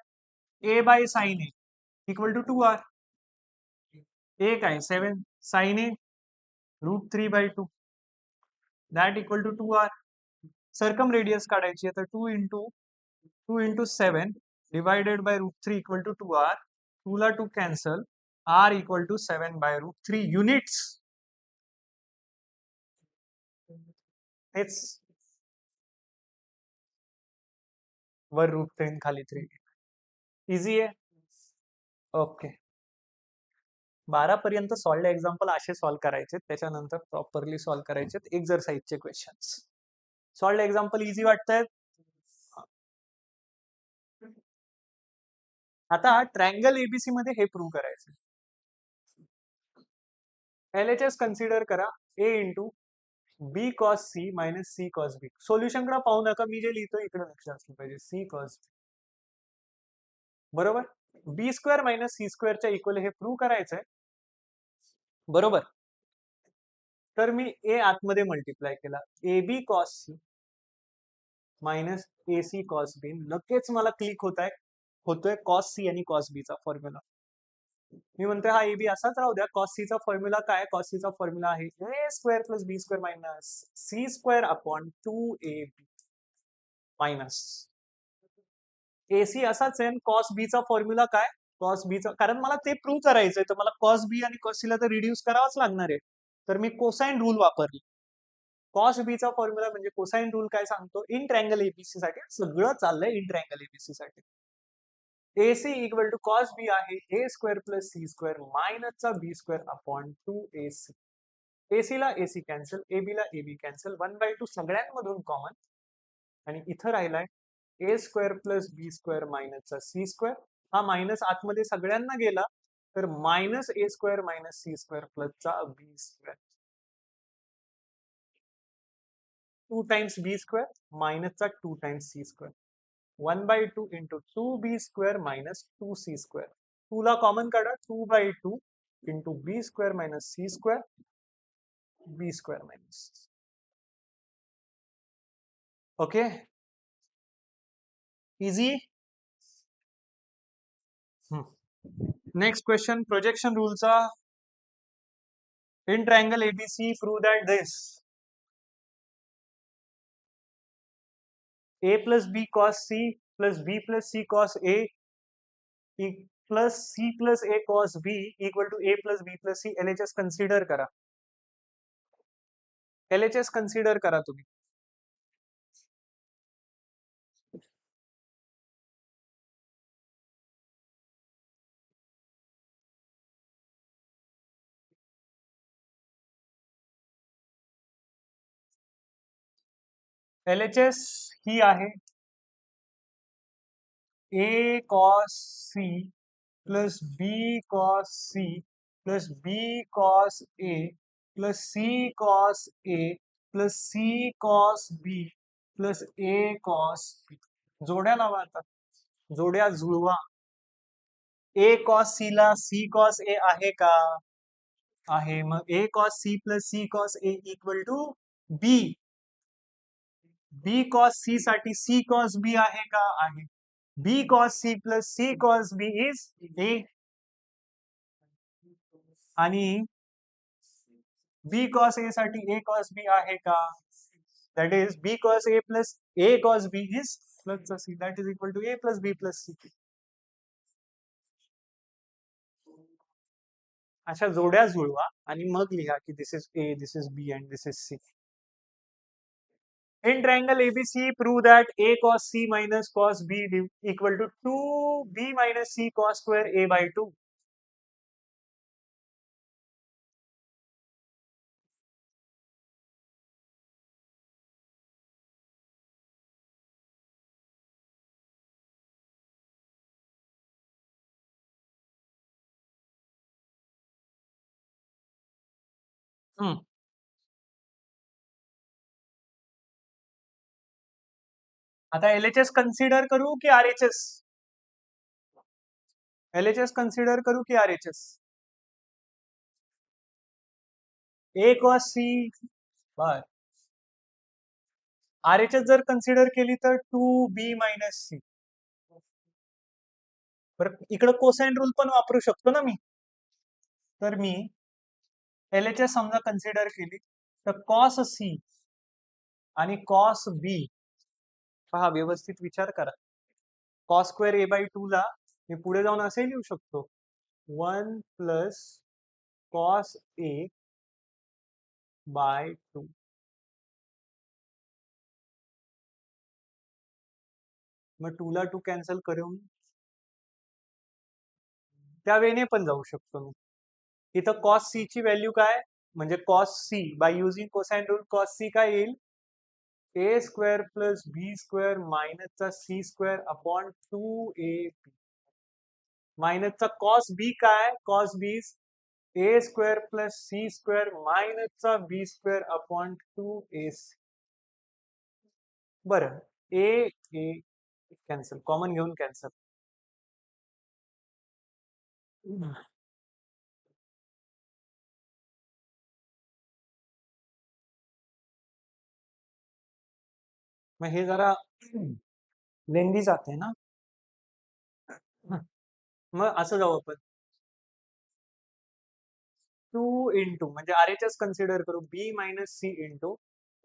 Speaker 1: A by sine A equal to 2r. A काय 7 sine A √3/2 that equal to 2r. Circumradius काढायची आहे तर 2 into 7 divided by √3 equal to 2r. 2 ला 2 cancel, r equal to 7/√3 units. हेच वर √3 खाली 3. इझी आहे. ओके. 12 पर्यंत सॉल्ड एक्झाम्पल असे सॉल्व करायचे, त्याच्यानंतर प्रॉपरली सॉल्व करायचे एक्झरसाइजचे क्वेश्चन्स. सॉल्ड एक्झाम्पल इझी वाटतायत. आता ट्रायंगल एबीसी मध्ये हे प्रूव्ह करायचं. LHS कन्सिडर करा A into B cos C minus C cos B. Solution कडे पाहू नका, मी जे लिहितो इकडे लक्ष असलं पाहिजे. सी कॉस बी बरोबर. बी स्क्वेअर मायनस सी स्क्वेअरच्या इक्वल हे प्रूव्ह करायचंय. बरोबर. तर मी ए आतमध्ये मल्टिप्लाय केला, A B cos C minus A C cos B. लगेच मला क्लिक होतोय कॉस सी आणि कॉस बी चा फॉर्म्युला. मी म्हणतोय हा ए बी असाच राहू द्या. कॉस सी चा फॉर्म्युला काय? कॉस सी चा फॉर्म्युला आहे A square plus B square minus C square upon 2ab minus AC असाच आहे. कॉस बी चा फॉर्म्युला काय? कॉस बी चा, कारण मला ते प्रूव्ह करायचंय तर मला कॉस बी आणि कॉस सी ला तर रिड्यूस करावाच लागणार आहे. तर मी कोसाइन रूल वापरली. कॉस बी चा फॉर्म्युला म्हणजे कोसाइन रूल काय सांगतो? इन ट्रायंगल एबीसी साठी सगळं चाललंय इन ट्रायंगल एबीसी साठी. AC इक्वल टू कॉस बी आहे A square plus C square मायनसचा B square upon 2ac. AC ला AC कॅन्सल, AB ला AB कॅन्सल, 1/2 सगळ्यांमधून कॉमन आणि इथं राहिलाय ए square plus B square मायनसचा C square. हा मायनस आतमध्ये सगळ्यांना गेला तर minus A square minus C square प्लसचा B square. 2 times B square मायनसचा 2 times C square. 1/2 into 2b square minus 2c square. 2 ला कॉमन काढा, 2/2 into B square minus C square, B square minus. Okay. Easy. Next question projection रूलचा In triangle ABC, prove that this A plus B cos C plus B plus C cos A plus C plus A cos B equal to A plus B plus C. LHS consider करा. LHS consider करा तुम्ही. LHS ही आहे A cos C plus B cos C plus B cos A plus C cos A plus C cos B plus A cos B. जोड्या लावा आता. जोड्या जुळवा. A cos C ला C cos A आहे का? आहे. मग A cos C plus C cos A equal to B. B cos C साठी C cos B आहे का? आहे. B cos C plus C cos B is A. आणि B cos A साठी A cos B आहे का? That is B cos A plus A cos B is plus C. That is equal to A plus B plus C. अशा जोड्या जुळवा आणि मग लिहा की this is A, this is B and this is C. In triangle ABC, prove that A cos C minus cos B equal to 2B minus C cos square A by 2. आता LHS consider करू की RHS? LHS consider करू की RHS? A cos C बर. RHS जर consider केली तर 2B minus C. बरं, इकडे कोसाइन रूल पण वापरू शकतो ना मी. तर मी LHS समजा कन्सिडर केली तर cos C आणि cos B. पहा, व्यवस्थित विचार करा. cos स्क्वेअर A बाय 2 ला मी पुढे जाऊन असे लिहू शकतो 1 प्लस cos A बाय 2. मग 2 ला 2 कॅन्सल करून त्या वेने पण जाऊ शकतो मी. इथं cos C ची व्हॅल्यू काय? म्हणजे cos C by using cosine rule cos C काय येईल? A square plus B square मायनसचा C स्क्वेअर अपॉन 2AB. मायनसचा cos B काय? cos B A square plus C square मायनसचा B स्क्वेअर अपॉन 2AC. बरं, A cancel, common घेऊन cancel. मग हे जरा लेंदी जाते ना. मग असं जाऊ आपण 2 इंटू म्हणजे RHS कन्सिडर करू B minus C into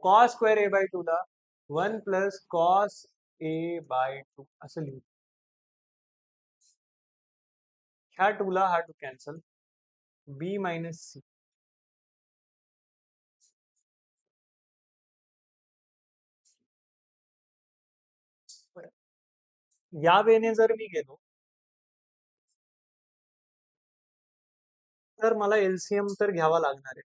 Speaker 1: cos square A by 2 ला 1 प्लस cos A बाय 2 असं लिहू. ह्या 2 ला हा 2 कॅन्सल. B minus C. या वेने जर मी गेलो तर मला LCM तर घ्यावा लागणार आहे.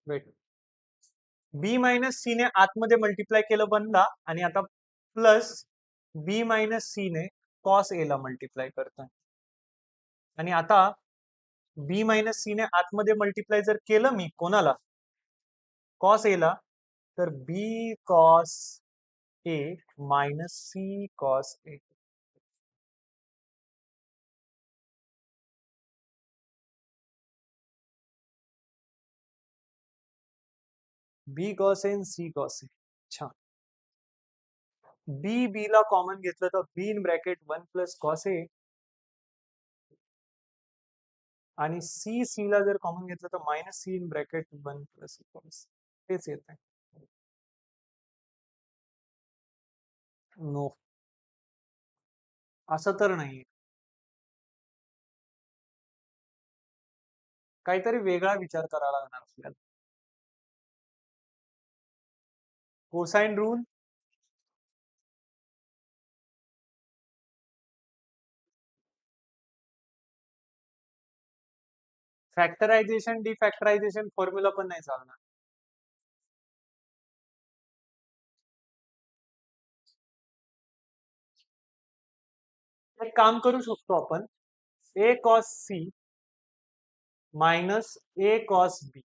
Speaker 1: वेट, B मायनस C ने आतमध्ये मल्टिप्लाय केलं बनला आणि आता प्लस B मायनस C ने cos A ला मल्टिप्लाय करतोय. आणि आता B मायनस C ने आतमध्ये मल्टिप्लाय जर केलं मी कोणाला? cos A ला, तर B cos A minus C cos A. B cos A C cos A. अच्छा, बी बी ला कॉमन घेतलं तर B in bracket 1 plus cos A, आणि सी सी ला जर कॉमन घेतलं तर minus C in bracket 1 plus cos. तेच येत आहे. नो, असं तर नाही. काहीतरी वेगळा विचार करावा लागणार आपल्याला. Cosine rule, factorization defactorization formula पण नाही चालणार. एक काम करू शकतो आपण, A cos C minus A cos B.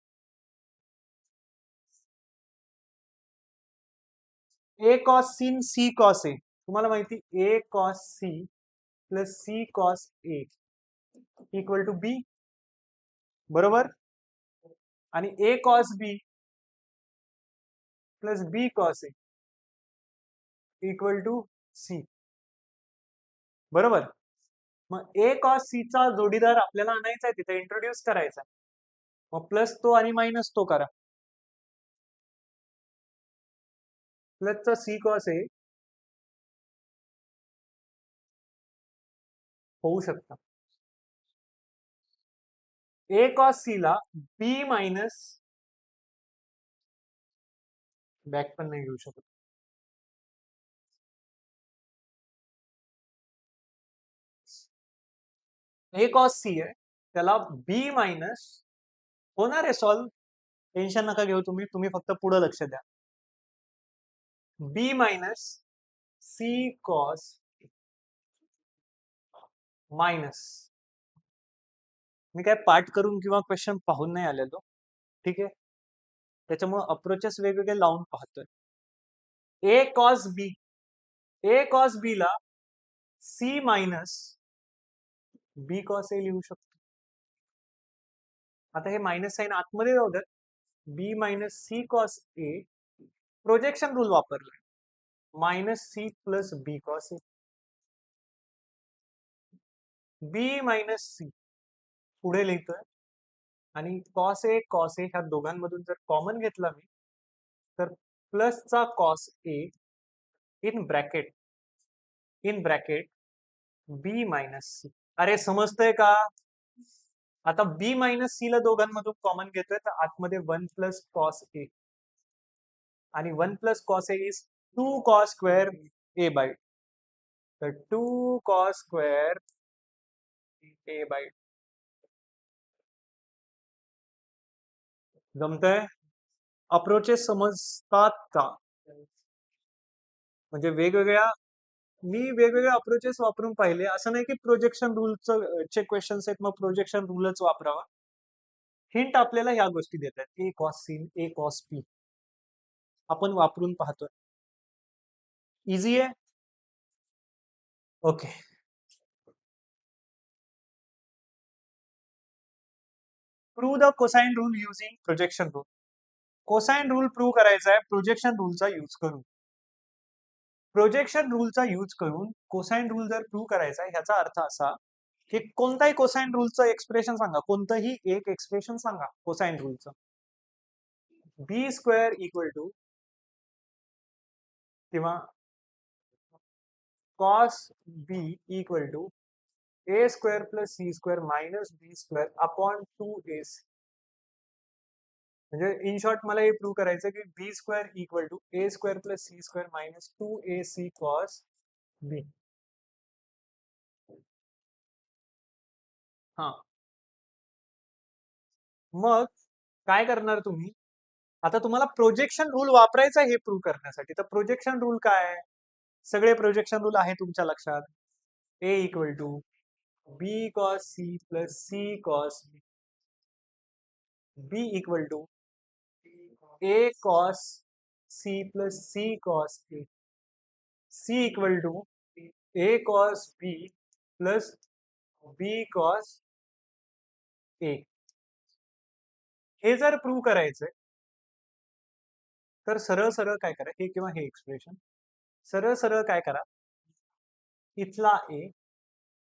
Speaker 1: A cos C C cos A, तुम्हाला माहिती A cos C plus C cos A equal to B, बरोबर. आणि A cos B plus B cos A equal to C, बरोबर. मग ए cos C चा जोडीदार आपल्याला आणायचा आहे, तिथे इंट्रोड्यूस करायचा. मग प्लस तो आणि मायनस तो करा. प्लसचा सी कॉस ए होऊ शकता. ए कॉस सी ला बी मायनस, बॅक पण नाही घेऊ शकत. ए कॉस सी आहे, त्याला बी मायनस, होणार आहे सॉल्व, टेन्शन नका घेऊ तुम्ही, तुम्ही फक्त पुढे लक्ष द्या. बी मायनस सी कॉस मायनस, मी काय पाठ करून किंवा क्वेश्चन पाहून नाही आलेलो, ठीक आहे. त्याच्यामुळे अप्रोचेस वेगवेगळे लावून पाहतोय. ए कॉस बी, ए कॉस बी ला सी मायनस बी कॉस ए लिहू शकतो. आता हे मायनस साइन आतमध्ये जाऊ द्या. बी minus C cos A, projection rule वापरलाय, minus C plus B cos ए. बी मायनस सी पुढे लिहितोय, आणि कॉस ए ह्या दोघांमधून जर कॉमन घेतला मी, तर प्लसचा cos A in bracket B minus C. अरे समजतंय का? आता बी मायनस सी ला दोघांमधून कॉमन घेतोय, तर आतमध्ये 1 प्लस कॉस ए, आणि 1 plus cos A is 2 cos square A by, तर 2 कॉस स्क्वेअर ए बाय. जमतंय? अप्रोचेस समजतात का? म्हणजे मी वेगवेगळ्या अप्रोचेस वापरून पाहिले, असं नाही की प्रोजेक्शन रूलचं चे क्वेश्चन्स आहेत मग प्रोजेक्शन रूलच वापरावा. हिंट आपल्याला ह्या गोष्टी देतात, ए कॉस सी, ए कॉस पी, आपण वापरून पाहतोय. इझी आहे. Okay, prove the cosine rule using projection rule. Cosine rule prove करायचा आहे प्रोजेक्शन रूलचा यूज करून. प्रोजेक्शन रूलचा यूज करून कोसाइन रूल जर प्रूव्ह करायचा आहे, ह्याचा अर्थ असा की कोणताही कोसाइन रूलचं एक्सप्रेशन सांगा, कोणतंही एक एक्सप्रेशन सांगा कोसाइन रूलचं. बी स्क्वेअर इक्वल टू किंवा cos B equal to A square plus C square minus B square upon 2 A C. म्हणजे इन शॉर्ट मला हे प्रूव्ह करायचं की B square equal to A square plus C square minus 2ac cos B. हा, मग काय करणार तुम्ही? आता तुम्हाला प्रोजेक्शन रूल वापरायचा हे प्रूव्ह करण्यासाठी, तर प्रोजेक्शन रूल काय आहे? सगळे प्रोजेक्शन रूल आहे तुमच्या लक्षात. A equal to B cos C plus C cos B, B equal to A cos C plus C cos A, C equal to A cos B plus B cos A. हे जर prove करायचंय, तर सरळ सरळ काय करा, हे किंवा हे एक्सप्रेशन सरळ सरळ काय करा, इथला ए,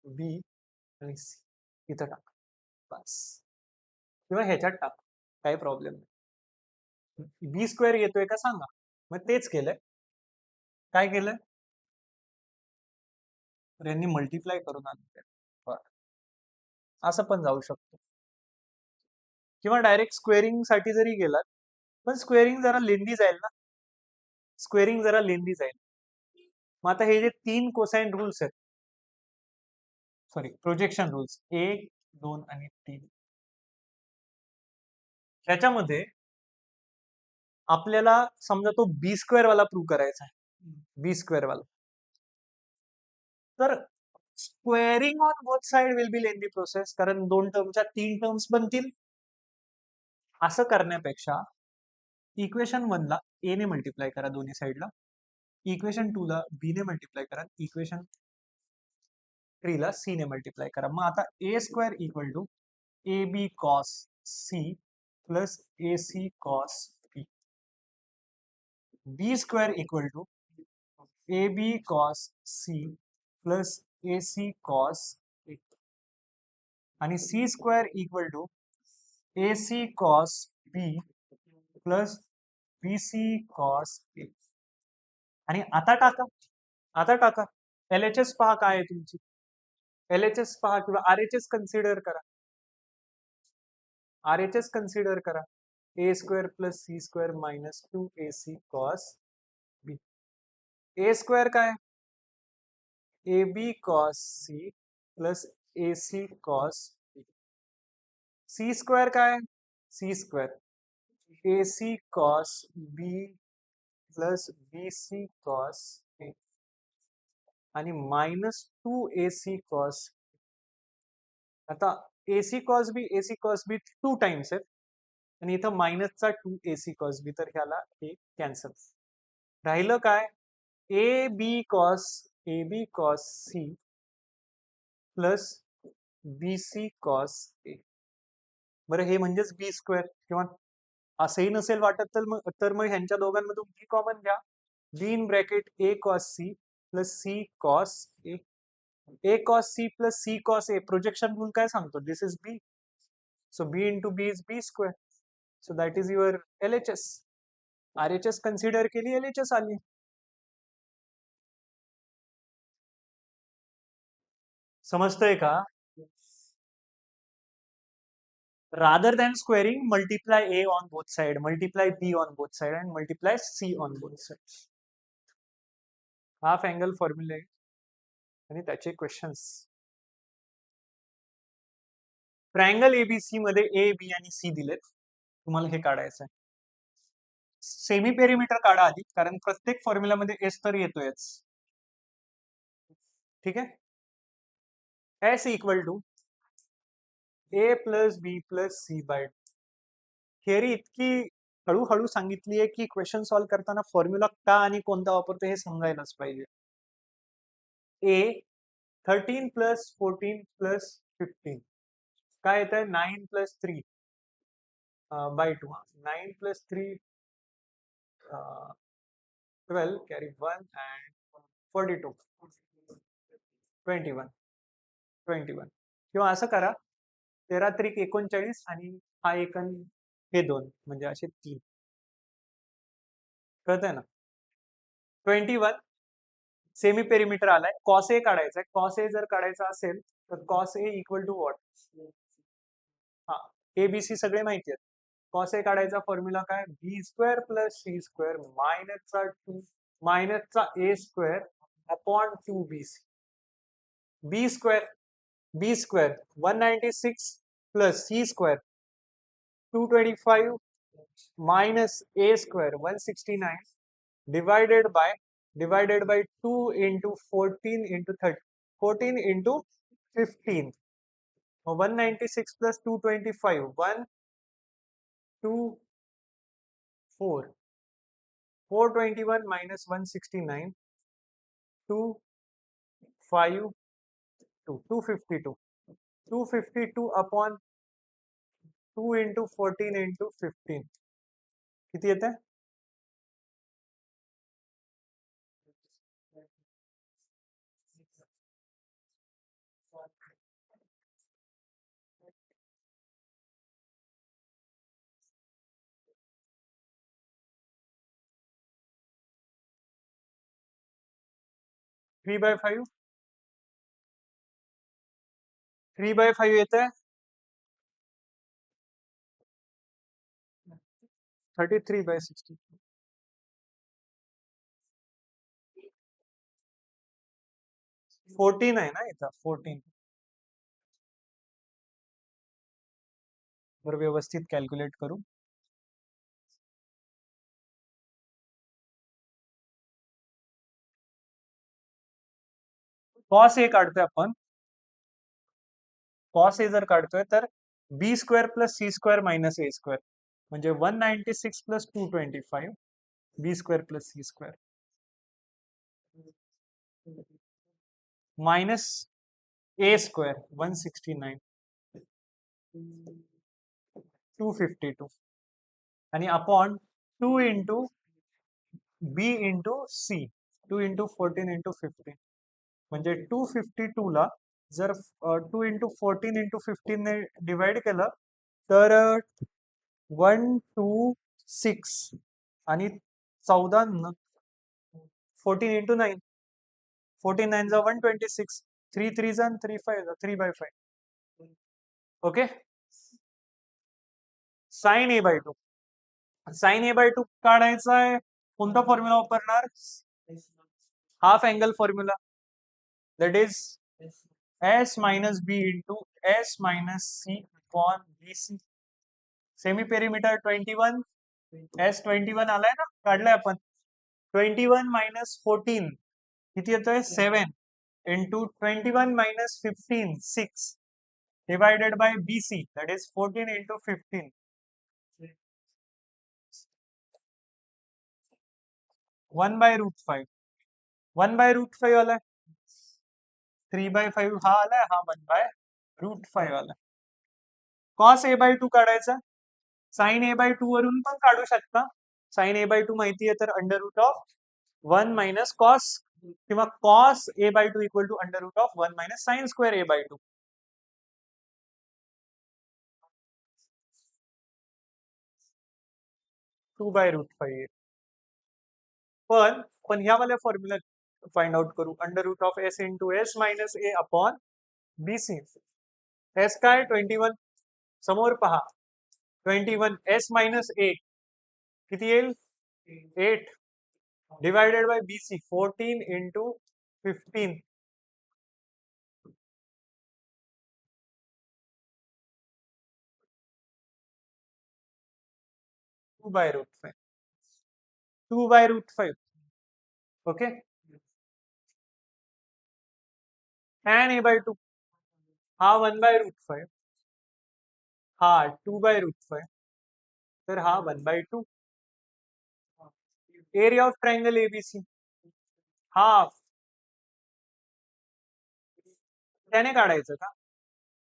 Speaker 1: बी आणि सी इथं टाका बस, किंवा ह्याच्यात टाका, काही प्रॉब्लेम नाही. बी स्क्वेअर येतोय का सांगा. मग तेच केलंय. काय केलंय, तर यांनी मल्टिप्लाय करून आणलं. बरं, असं पण जाऊ शकतो, किंवा डायरेक्ट स्क्वेअरिंग साठी जरी गेलात, पण स्क्वेअरिंग जरा लेंदी जाईल ना, स्क्वेअरिंग जरा लेंदी जाईल. मग आता हे जे 3 कोसाइन रूल्स आहेत, सॉरी प्रोजेक्शन रूल्स 1, 2 आणि 3, ह्याच्यामध्ये आपल्याला समजा तो बी स्क्वेअर वाला प्रूव्ह करायचा आहे, बी स्क्वेअर वाला, तर squaring on both side will be lengthy process, कारण 2 टर्मच्या 3 टर्म्स बनतील. असं करण्यापेक्षा इक्वेशन 1 ला ए ने मल्टिप्लाय करा दोन्ही साइडला, इक्वेशन 2 ला बी ने मल्टिप्लाय करा, इक्वेशन 3 ला सी ने मल्टिप्लाय करा. मग आता A square equal to A B cos C plus A C cos B, B square equal to A B cos C plus A C cos A, आणि C square equal to A C cos B plus B C cos A. आणि आता टाका L H S पहा काय आहे तुमची, L H S पहा किंवा आर एच एस कन्सिडर करा, आर एच एस कन्सिडर करा, A square plus C square minus 2ac cos B. A square काय, A B cos C plus A C cos B. C square काय, C square A C cos B plus B C cos A, आणि -2ac cos. आता AC cos बी 2 times आहेत, आणि इथं मायनसचा 2ac cos बी, तर ह्याला हे कॅन्सल. राहिलं काय, A B cos C plus B C cos A. बरं, हे म्हणजेच बी स्क्वेअर, किंवा असंही नसेल वाटत तर मग ह्यांच्या दोघांमधून बी कॉमन घ्या, B in bracket A cos C plus C cos A. A cos C plus C cos A, projection rule काय सांगतो, this is B, so B into B is B square, so that is your L H S. R H S consider केली, L H S आली. समजतंय का, rather than squaring, multiply a on both side, multiply b on both side, and multiply c on both sides. Half angle फॉर्म्युले आणि त्याचे questions. Triangle ABC मध्ये A B आणि C दिलेत, तुम्हाला हे काढायचं आहे. सेमी पेरिमीटर काढा आधी, कारण प्रत्येक फॉर्म्युलामध्ये एस तर येतोयच. ठीक आहे, S equal to A plus B plus C by. Theory इतकी हळूहळू सांगितली आहे की क्वेश्चन सॉल्व्ह करताना फॉर्म्युला का आणि कोणता वापरतो हे समजायलाच पाहिजे. ए 13 प्लस 14 प्लस 15 काय येत आहे, 9 plus 3 by 2, 9 plus 3 12 carry 1 and 42 21 21, किंवा असं करा 13 त्रिक 39 आणि हा एक आणि हे 2, म्हणजे असे 3, कळतंय ना. 21 सेमी पेरिमीटर आलाय, कॉस ए काढायचा आहे. कॉस ए जर काढायचा असेल तर cos A equal to what, हा एबीसी सगळे माहिती आहेत. कॉस ए काढायचा फॉर्म्युला काय, B square plus C square मायनसचा A square upon 2bc. B square 196 plus C square 225 minus A square 169 divided by 2 into 14 into 30, 14 into 15. 196 plus 225, 1 2 4, 421 minus 169, 2 5 2, 252, 252 upon 2 into 14 into 15 किती येते, 3/5 3/5 येत आहे 33/60 14 आहे ना इथं 14 बरं व्यवस्थित कॅल्क्युलेट करू कॉस ए काढतोय आपण कॉस ए जर काढतोय तर B square plus C square minus A square म्हणजे 196 plus 225 B square plus C square minus A square 169 252 आणि upon 2 into B into C 2 into 14 into 15 म्हणजे 252 ला जर 2 इंटू 14 इंटू 15 ने डिवाइड केलं तर 126 आणि 14 14 इंटू 9 14 9 जा 126 3 3 जा 3 5 जा 3/5 okay sign A by 2 sine A by 2 काढायचा आहे कोणता फॉर्म्युला वापरणार half angle formula that is s minus b into s minus c upon bc semi perimeter 21 s 21 आलाय ना काढलाय आपण 21 मायनस 14 किती येतोय 7 into 21 minus 15 6 divided by bc that is 14 into 15 1/√5 1/√5 आलाय 3/5 हा आलाय हा 1/√5 आलाय कॉस ए बाय 2 काढायचा साइन ए बाय 2 वरून पण काढू शकता साइन ए बाय 2 माहिती आहे तर √1 मायनस कॉस किंवा cos A by 2 equal to √1 minus sine square A by 2 2/√5 पण पण ह्या वाल्या फॉर्म्युला फाइंड आउट करू √s into S minus A upon BC S काय 21 समोर पहा 21 एस मायनस ए किती येईल 8 divided by BC 14 into 15 2/√5 2/√5 okay tan a by 2 हा 1/√5 हा 2/√5 तर हा 1/2 area of triangle ABC half त्याने काढायचं का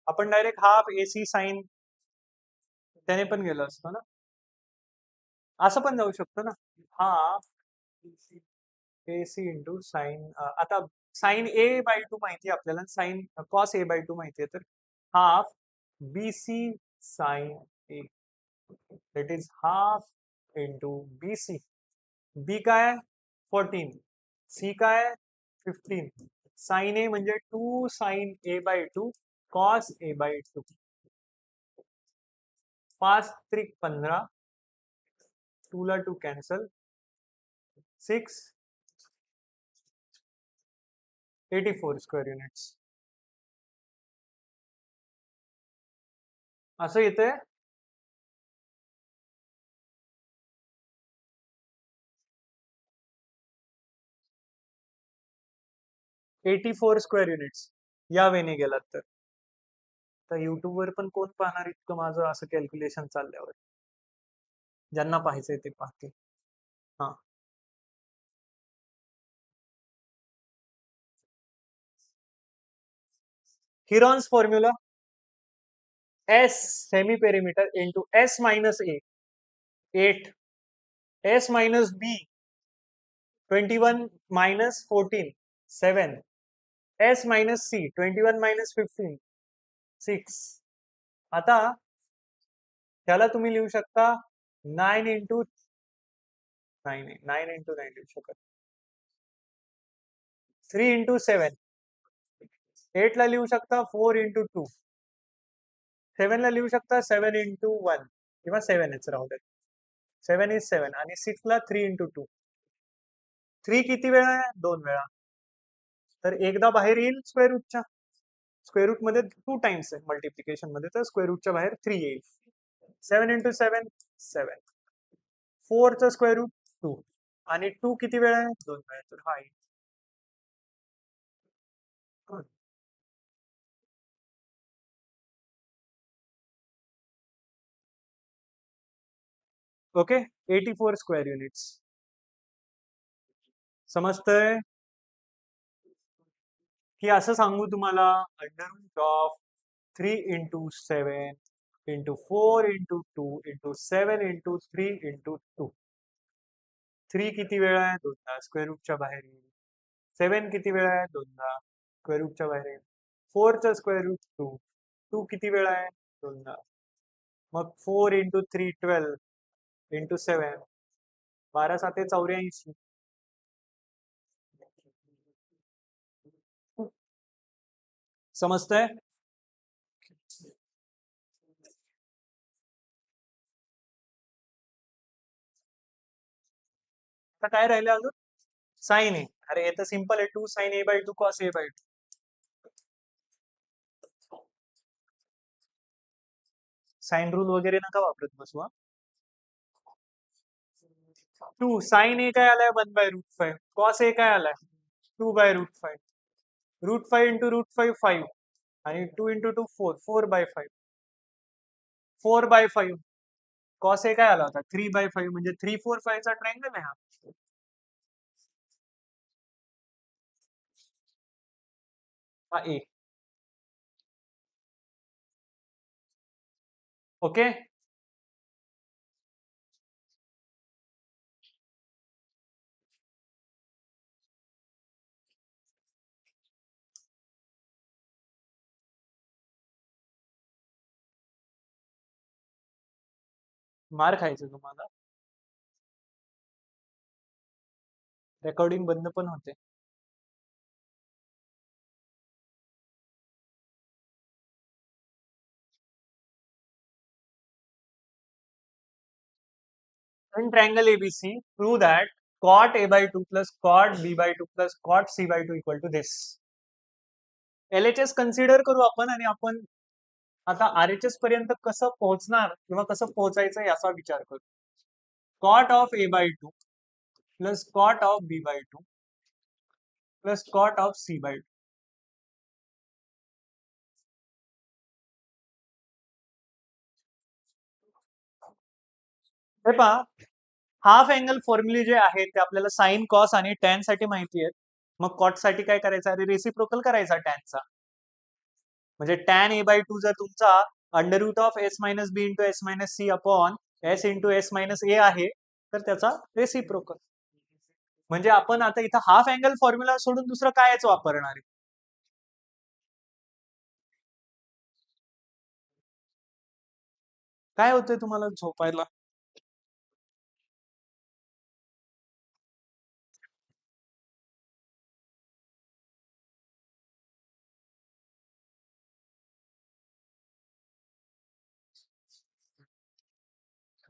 Speaker 1: आपण डायरेक्ट हाफ एसी साइन त्याने पण गेलं असतं ना असं पण जाऊ शकतो ना हाफ एसी इंटू साइन आता साइन ए बाय 2 माहिती आहे आपल्याला साइन कॉस ए बाय 2 माहिती आहे तर half BC sine A that is half into BC B काय 14 सी काय 15 साइन ए म्हणजे 2 sine A by 2 cos A by 2 5 त्रिक 15 2 ला 2 कॅन्सल 6 84 स्क्वेअर युनिट्स असं येतंय 84 स्क्वेअर युनिट्स या वेने गेलात तर युट्यूब वर पण कोण पाहणार इतकं माझं असं कॅल्क्युलेशन चालल्यावर ज्यांना पाहायचंय ते पाहतील हा Heron's formula S semi perimeter into S minus A 8 S minus B 21 minus 14 7 S minus C 21 minus 15 6. आता त्याला तुम्ही लिहू शकता 9 इंटू 9 लिहू शकत 3 इंटू 7 8 ला लिहू शकता 4 इंटू 2 7 ला लिहू शकता 7 इंटू 1 किंवा 7च राहू द्या 7 इज 7 आणि 6 ला 3 इंटू 2 3 किती वेळा आहे 2 वेळा तर एकदा बाहेर येईल स्क्वेअर रूटच्या स्क्वेअर रूट मध्ये 2 टाइम्स आहे मल्टिप्लिकेशन मध्ये तर स्क्वेअर रूटच्या बाहेर 3 येईल 7 इंटू 7 7 4 चा स्क्वेअर रूट 2 आणि 2 किती वेळा आहे 2 वेळा तर हा येईल ओके 84 स्क्वेअर युनिट्स समजतंय की असं सांगू तुम्हाला under root of 3 into 7 into 4 into 2 into 7 into 3 into 2 3 किती वेळा आहे 2दा स्क्वेअर रूटच्या बाहेर येईल 7 किती वेळा आहे 2दा स्क्वेअर रूटच्या बाहेर येईल 4 चा स्क्वेअर रूट 2 2 किती वेळा आहे 2दा मग 4 इंटू 3 12 इंटू 7 12 7 84 समजतंय आता काय राहिलं अजून साइन ए अरे हे तर सिंपल आहे 2 sine A by 2 cos A by 2 sine rule वगैरे नका वापरत बसवा 2 साइन ए काय आलाय 1 बाय रूट 5 कॉस ए काय आलाय 2 by root 5 root 5 into root 5 5 आणि 2 into 2 4 4 by 5 4 by 5 cos A काय आला होता 3 बाय 5 म्हणजे 3 4 5 चा ट्रायंगल आहे हा हा ए ओके मार खायचं तुम्हाला रेकॉर्डिंग बंद पण होते in triangle ABC prove that cot A by 2 plus cot B by 2 plus cot C by 2 equal to this LHS consider करू आपण आणि आपण आता RHS पर्यंत कसं पोहोचणार किंवा कसं पोहोचायचं याचा विचार करू cot of A by 2 plus cot of B by 2 plus cot of C by 2 हे पहा हाफ अँगल फॉर्म्युले जे आहेत ते आपल्याला साइन कॉस आणि टॅन साठी माहिती आहेत मग कॉट साठी काय करायचं अरे रेसिप्रोकल करायचा टॅनचा म्हणजे टॅन ए बाय 2 जर तुमचा under root of S minus B into S minus C upon S into S minus A आहे तर त्याचा रेसिप्रोकल म्हणजे आपण आता इथं हाफ अँगल फॉर्म्युला सोडून दुसरं कायच वापरणार आहे काय होतंय तुम्हाला झोपायला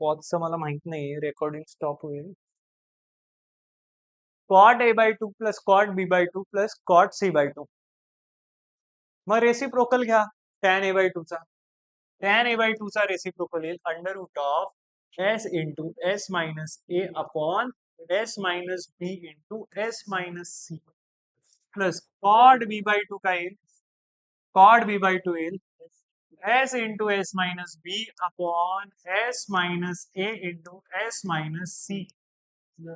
Speaker 1: पॉजचं मला माहित नाही रेकॉर्डिंग स्टॉप होईल cot A by 2 plus cot B by 2 plus cot C by 2 मग रेसिप्रोकल घ्या टॅन ए बाय 2 चा टॅन ए बाय 2 चा रेसिप्रोकल येईल under root of S into S minus A upon S minus B into S minus C plus cot B by 2 काय येईल cot B by 2 येईल S into S minus B upon S minus A into S minus C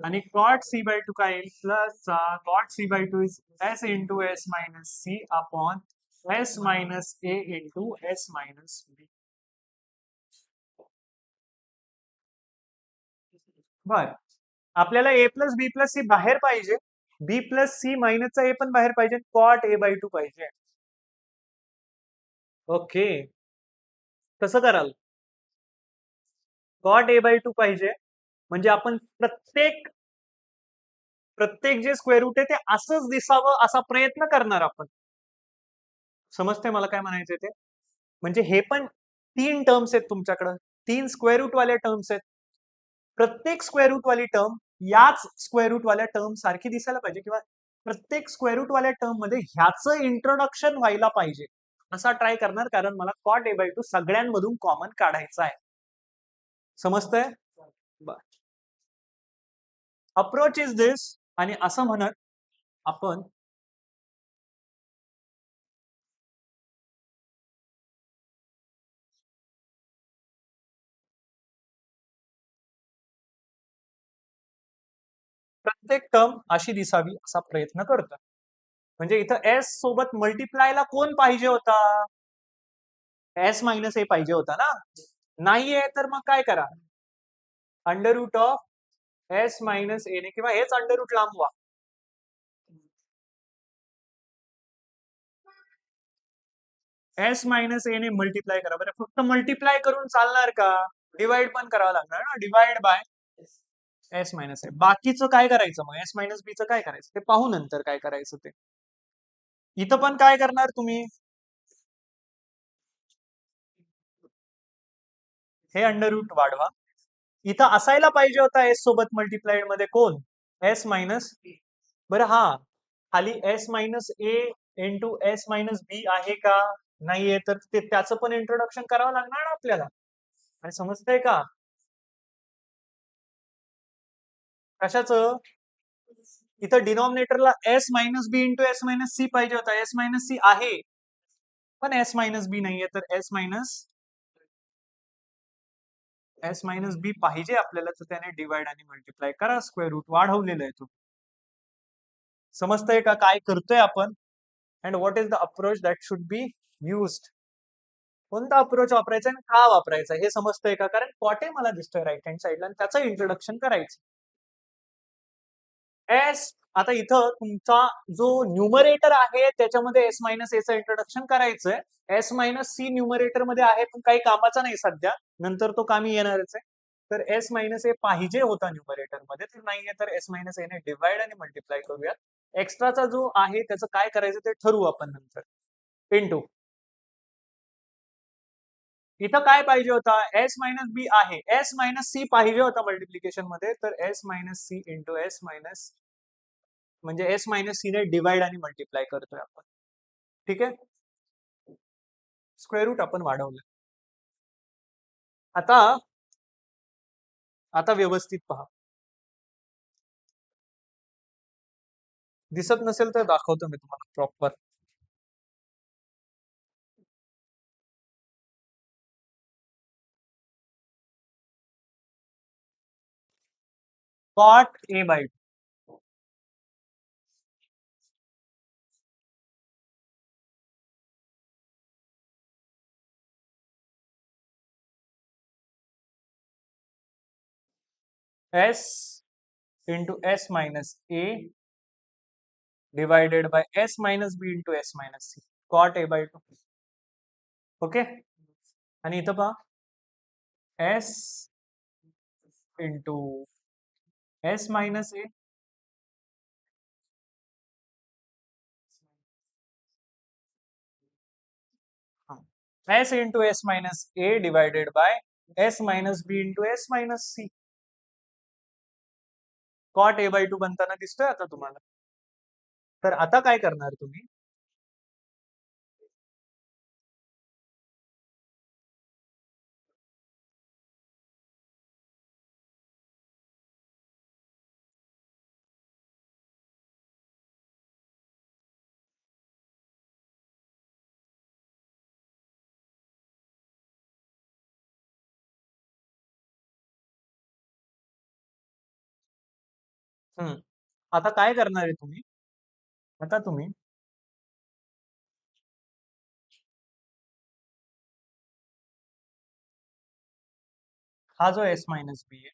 Speaker 1: आणि cot C by 2 काय येईल plus cot C by 2 is S into S minus C upon S minus A into S minus बी बर आपल्याला ए plus B plus C बाहेर पाहिजे बी plus C मायनसचा ए पण बाहेर पाहिजे, कॉट ए बाय 2 पाहिजे. ओके, कसं कराल? कॉट ए बाय 2 पाहिजे म्हणजे आपण प्रत्येक जे स्क्वेअर रूट आहे ते असंच दिसावं असा प्रयत्न करणार आपण. समजते मला काय म्हणायचं ते? म्हणजे हे पण 3 टर्म्स आहेत तुमच्याकडं, 3 स्क्वेअर रूट वाल्या टर्म्स आहेत. प्रत्येक स्क्वेअर रूट वाली टर्म याच स्क्वेअर रूट वाल्या टर्म सारखी दिसायला पाहिजे, किंवा प्रत्येक स्क्वेअर रूट वाल्या टर्म मध्ये ह्याचं इंट्रोडक्शन व्हायला पाहिजे असा ट्राय करणार, कारण मला कॉट ए बाय 2 सगळ्यांमधून कॉमन काढायचा आहे. समजतंय? अप्रोच इज दिस, आणि असं म्हणत आपण प्रत्येक टर्म अशी दिसावी असा प्रयत्न करतो. म्हणजे इथं एस सोबत मल्टिप्लायला कोण पाहिजे होता? एस मायनस ए पाहिजे होता ना. नाहीये तर मग काय करा, under root of S minus A ने, किंवा हेच अंडर रूट लांबवा. एस मायनस ए ने मल्टिप्लाय करा. बरं, फक्त मल्टिप्लाय करून चालणार का? डिवाइड पण करावं लागणार ना. डिवाइड बाय एस मायनस ए. बाकीचं काय करायचं मग? एस मायनस बी चं काय करायचं ते पाहू नंतर काय करायचं ते. इथं पण काय करणार तुम्ही? हे अंडर रूट वाढवा. इथं असायला पाहिजे होता एस सोबत मल्टिप्लाइड मध्ये कोण? S minus. बरं हा, खाली S minus A into S minus बी आहे का? नाहीये तर ते त्याचं पण इंट्रोडक्शन करावं लागणार ना आपल्याला. आणि समजतंय का? कशाचं? इथं डिनॉमिनेटरला S minus B into S minus C पाहिजे होता. एस मायनस सी आहे, पण एस मायनस बी नाहीये, तर एस मायनस बी पाहिजे आपल्याला, तर त्याने डिवाइड आणि मल्टिप्लाय करा, स्क्वेअर रूट वाढवलेलं आहे तो. समजतंय का काय करतोय आपण? And what is the approach that should be used? कोणता अप्रोच वापरायचा आणि का वापरायचा हे समजतंय का? कारण कॉटे मला दिसतोय राईट हँड साईडला, आणि त्याचं इंट्रोडक्शन करायचं. एस, आता इथं तुमचा जो न्यूमरेटर आहे त्याच्यामध्ये एस मायनस एचं इंट्रोडक्शन करायचंय. एस मायनस सी न्यूमरेटर मध्ये आहे, पण काही कामाचा नाही सध्या, नंतर तो कामी येणारच आहे. तर एस मायनस ए पाहिजे होता न्यूमरेटर मध्ये, तर नाहीये, तर एस मायनस ए ने डिवाइड आणि मल्टिप्लाय करूया. एक्स्ट्राचा जो आहे त्याचं काय करायचं ते ठरवू आपण नंतर. इंटू, इथं काय पाहिजे होता? एस मायनस बी आहे, एस मायनस सी पाहिजे होता मल्टिप्लिकेशन मध्ये, तर S minus C into S minus, म्हणजे एस मायनस सी ने डिवाइड आणि मल्टिप्लाय करतोय आपण. ठीक आहे, स्क्वेअर रूट आपण वाढवलं. आता आता व्यवस्थित पहा. दिसत नसेल तर दाखवतो मी तुम्हाला proper. Cot A by S into S minus A divided by S minus B into S minus C, cot A by 2. Okay, आणि इथं पहा, S into S minus A, S into S minus A divided by S minus B into S minus C. Cot A by 2 बनताना दिसतोय आता तुम्हाला? तर आता काय करणार तुम्ही? आता काय करणार आहे तुम्ही? आता तुम्ही हा जो एस मायनस बी आहे,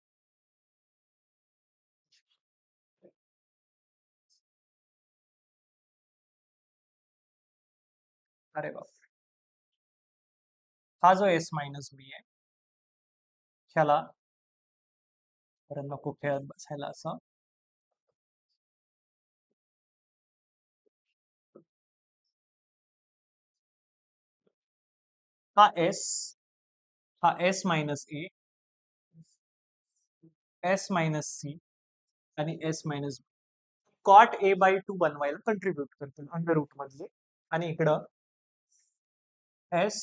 Speaker 1: अरे बाप, हा जो एस मायनस बी आहे ह्याला परत नको खेळत बसायला असं. हा S minus A, S minus C आणि S minus B cot A by 2 बनवायला कंट्रीब्युट करतील अंडर रूट मधले. आणि इकडं S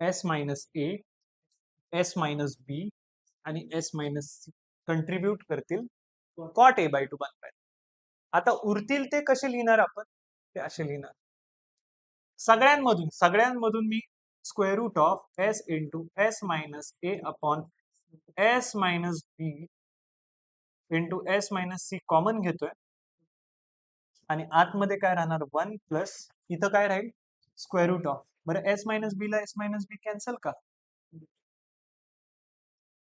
Speaker 1: S minus A, S minus B आणि एस मायनस सी कंट्रीब्युट करतील कॉट ए बाय 2 बनवायला. आता उरतील ते कसे लिहिणार आपण, ते असे लिहिणार. सगळ्यांमधून मी square root of S into S minus A upon S minus B into S minus C common घेतोय. आणि आतमध्ये काय राहणार 1 प्लस इथं काय राहील स्क्वेअर रूट ऑफ. बरं एस मायनस बी ला एस मायनस बी कॅन्सल का,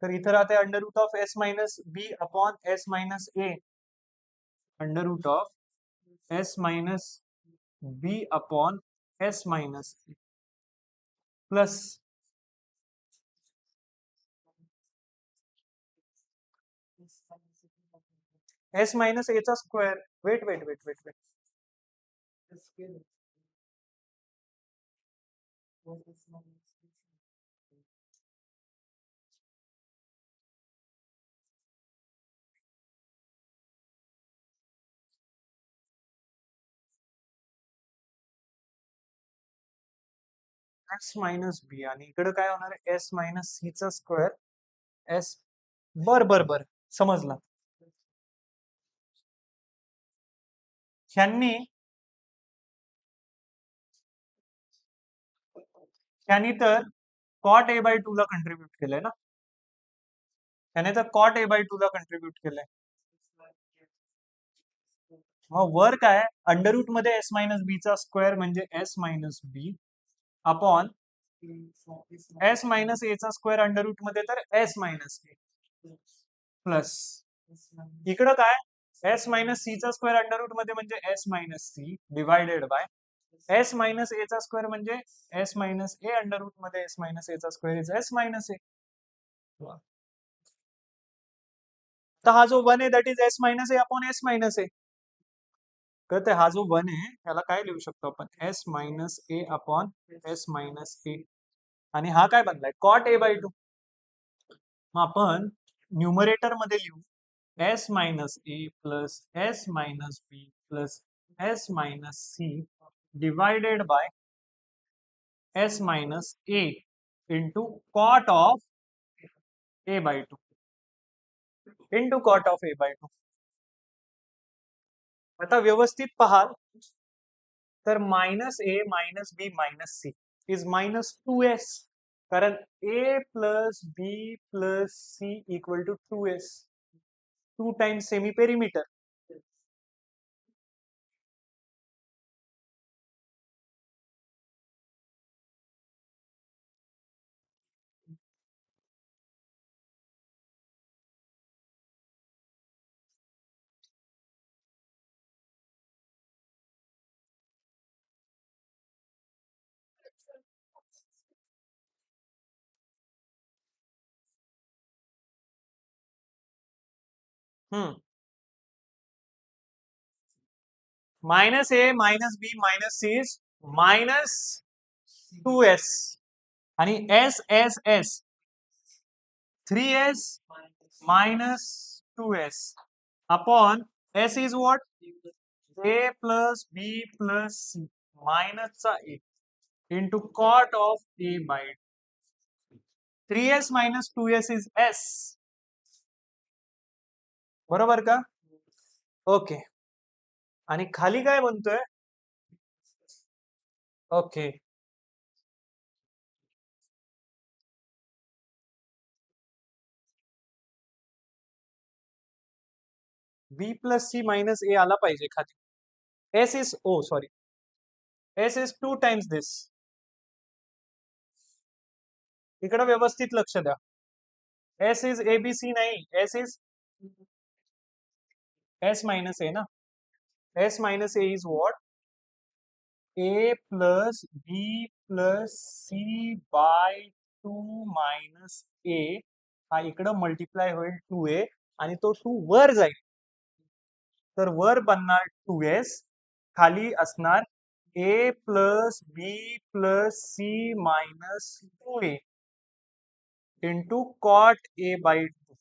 Speaker 1: तर इथं राहते under root of S minus B upon S minus A, under root of S minus B upon S minus plus S minus A चा square. Wait wait wait wait wait S minus B आणि इकडे काय होणार आहे S minus C चा square S. बर बर बर समजला. ह्यांनी तर कॉट ए बाय 2 ला कंट्रीब्युट केलंय ना, त्याने तर कॉट ए बाय 2 ला कंट्रीब्युट केलंय. मग वर काय अंडर रूट मध्ये एस मायनस बी चा स्क्वेअर म्हणजे S minus B upon S minus A चा स्क्वेअर अंडर रूट मध्ये तर एस मायनस ए प्लस इकडं काय एस मायनस सी चा स्क्वेअर अंडर रूट मध्ये म्हणजे S minus C divided by S minus A चा स्क्वेअर म्हणजे S minus A under root मध्ये एस मायनस ए चा square is S minus A. तर हा जो 1 आहे that is S minus A upon S minus A. कळतंय हा जो 1 आहे ह्याला काय लिहू शकतो आपण S minus A upon S minus A आणि हा काय बनलाय कॉट ए बाय 2. मग आपण न्यूमरेटर मध्ये लिहू S minus A plus S minus B plus S minus C divided by S minus A into cot of A by 2 into cot of A by 2. आता व्यवस्थित पाहाल तर minus A minus B minus C is minus 2s, कारण A plus B plus C equal to 2s, 2 times semi perimeter. Minus A minus B minus C is minus 2s आणि S S S 3s minus 2s upon S is what A plus B plus C मायनसचा A into cot of A by 3s minus 2s is S. बरोबर का, okay. आणि खाली काय म्हणतोय okay B plus C minus A आला पाहिजे खाली. S is O sorry S is 2 times this. इकडे व्यवस्थित लक्ष द्या एस इज एबीसी नाही S is S minus A ना, S minus A is what A plus B plus C by 2 minus ए हा इकडं मल्टिप्लाय होईल 2a आणि तो 2 वर जाईल, तर वर बनणार 2s, खाली असणार A plus B plus C minus 2a into cot A by 2.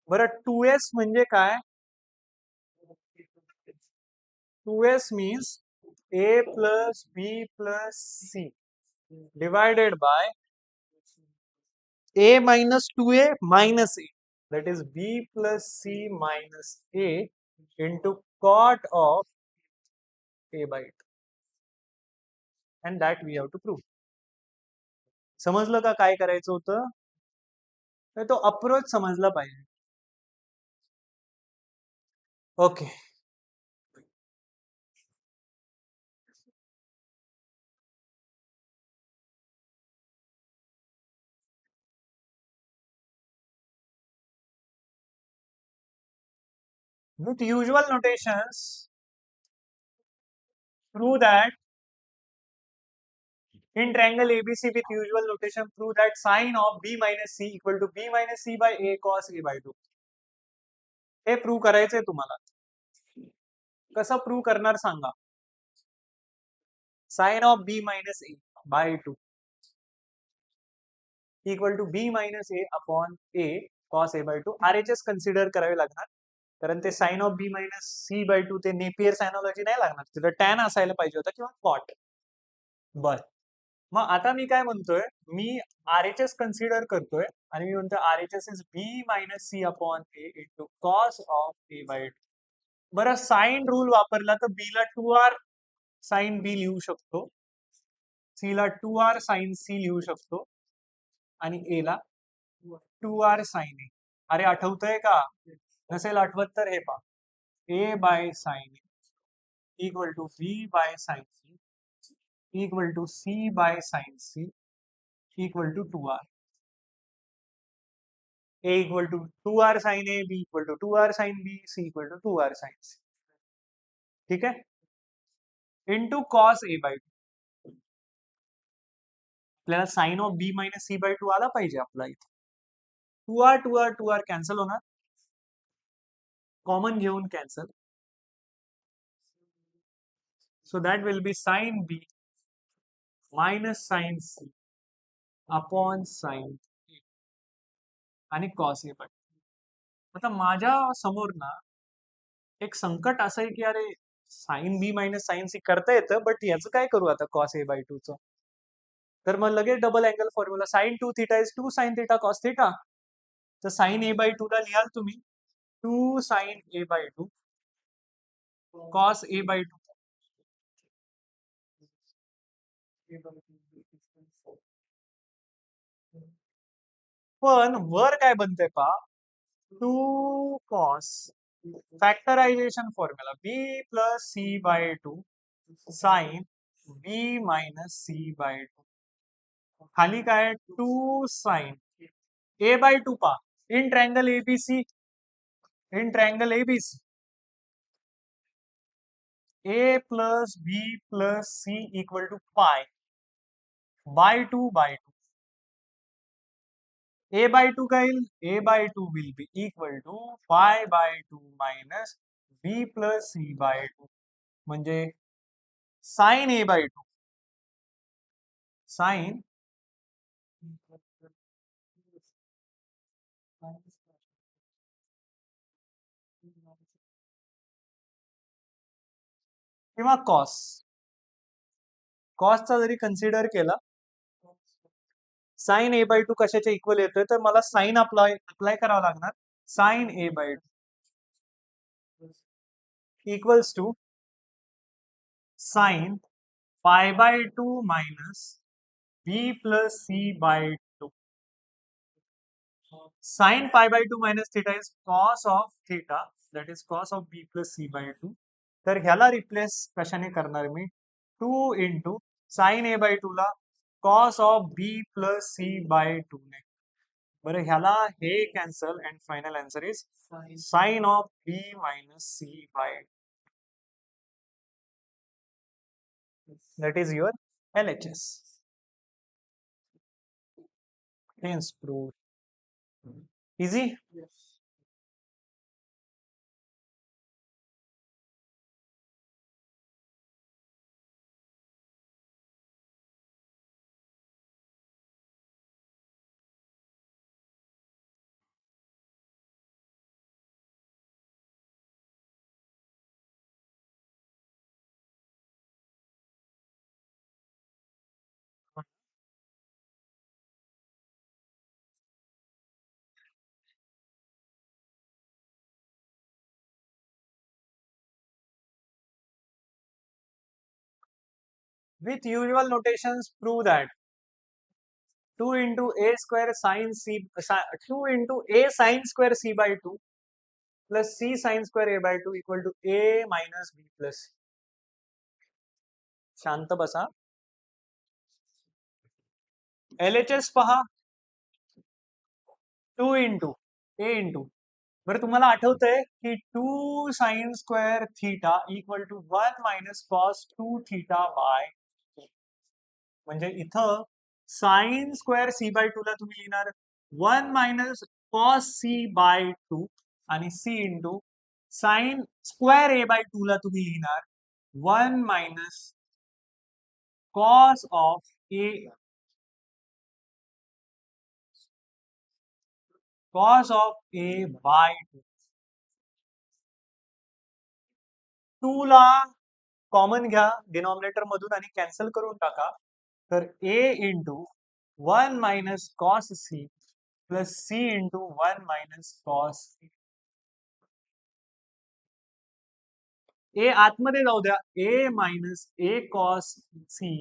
Speaker 1: बरं 2s म्हणजे काय? 2s means a plus b plus c divided by a minus 2a minus a, that is b plus c minus a into cot of a by 2, and that we have to prove. समजलं का काय करायचं होतं? तर तो approach समजला पाहिजे. Okay. With usual notations, prove that in triangle ABC with usual notation, prove that sine of b minus c equal to b minus c by a cos a by 2. हे प्रूव्ह करायचंय तुम्हाला. कसं prove करणार सांगा? Sine of b minus A by 2 equal to B minus A upon A cos A by 2. RHS consider करावे लागणार, कारण ते sine of B minus C by 2 ते नेपियर सायनॉलॉजी नाही लागणार, तिथं टॅन असायला पाहिजे होता किंवा कॉट. बर, मग आता मी काय म्हणतोय, मी RHS कन्सिडर करतोय आणि मी म्हणतोय RHS is B minus C upon A into cos of A by 2. बरं, साइन रूल वापरला तर बी ला 2r साइन बी लिहू शकतो, सी ला 2r साइन सी लिहू शकतो आणि ए ला 2r साइन ए. अरे आठवतंय का? नसेल आठवत तर हे पहा, A by sine A equal to B by sine C equal to C by sine C equal to 2r. A equal to 2r sine A, B equal to 2r sine B, C equal to 2r sine C. ठीक है, into cos A by 2. आपल्याला sine of B minus C by 2 आला पाहिजे आपला इथे. 2r cancel होणार, common घेऊन cancel. So that will be sine B minus sine C upon sine आणि कॉस ए बाय. आता माझ्या समोर ना एक संकट असं आहे की अरे sign B minus sine C करता येतं, बट याचं काय करू आता कॉस ए बाय 2 चं? तर मग लगेच double angle formula, sine 2 theta is 2 sine theta cos theta. तर साइन ए बाय 2 ला लिहाल तुम्ही 2 sine A by 2 cos A by 2. पण वर काय बनतंय पहा, 2 cos factorization formula B plus C by 2 sine B minus C by 2. खाली काय 2 साइन ए बाय 2 पा in triangle ABC, in triangle ABC A plus B plus C equal to pi by 2 by 2. A by 2 काय येईल? A by 2 will be equal to pi by 2 minus B plus C by 2, म्हणजे sine A by 2 sine किंवा cos, कॉसचा जरी consider केला, sign A by 2 कशाच्या equal येतोय, तर मला साइन अप्लाय करावं लागणार. Sine A by 2 equals to sine pi by 2 minus B plus C by 2. Sine pi by 2 minus theta is cos of theta, that is cos of B plus C by 2. तर ह्याला replace कशाने करणार मी? 2 into sine A by 2 ला cos of B plus C by 2 ने. बरं, ह्याला हे cancel and final answer is sine of B minus C by That is your LHS. Hence proved. Easy? With usual notations, prove that 2 into a square sine c, 2 into a sine square c by 2 plus c sine square a by 2 equal to a minus b plus c. शांत बसा. LHS पहा 2 into A into बरं तुम्हाला आठवतंय की 2 sine square theta equal to 1 minus cos 2 theta by म्हणजे इथं sine square C by 2 ला तुम्ही लिहिणार 1 मायनस कॉस सी बाय 2 आणि C into sine square A by 2 ला तुम्ही लिहिणार 1 minus cos of A cos of A by 2. 2 ला कॉमन घ्या डिनॉमिनेटर मधून आणि कॅन्सल करून टाका. तर A into 1 minus cos C plus C into 1 minus cos A आतमध्ये जाऊ द्या. A minus A cos C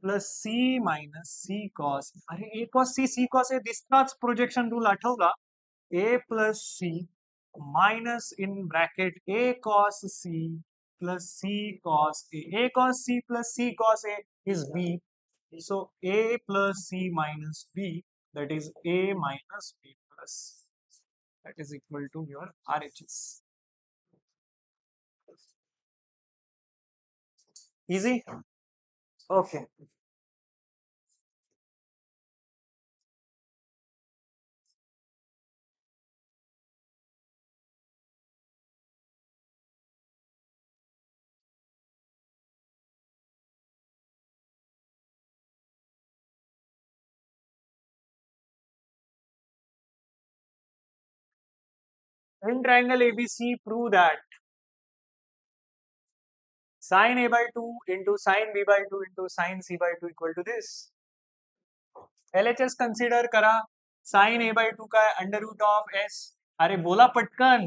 Speaker 1: plus C minus C cos. अरे ए कॉस सी कॉस हे दिसताच प्रोजेक्शन रूल आठवला. A plus C minus in bracket A cos C plus C cos A. A cos C plus C cos A is B. So a plus c minus b, that is a minus b plus, that is equal to your RHS. Easy? Okay. In triangle ABC, prove that sine a by 2 into sine b by 2 into sine c by 2 equal to this. LHS consider करा. Sine a by 2 का under root of s. अरे बोला पटकन.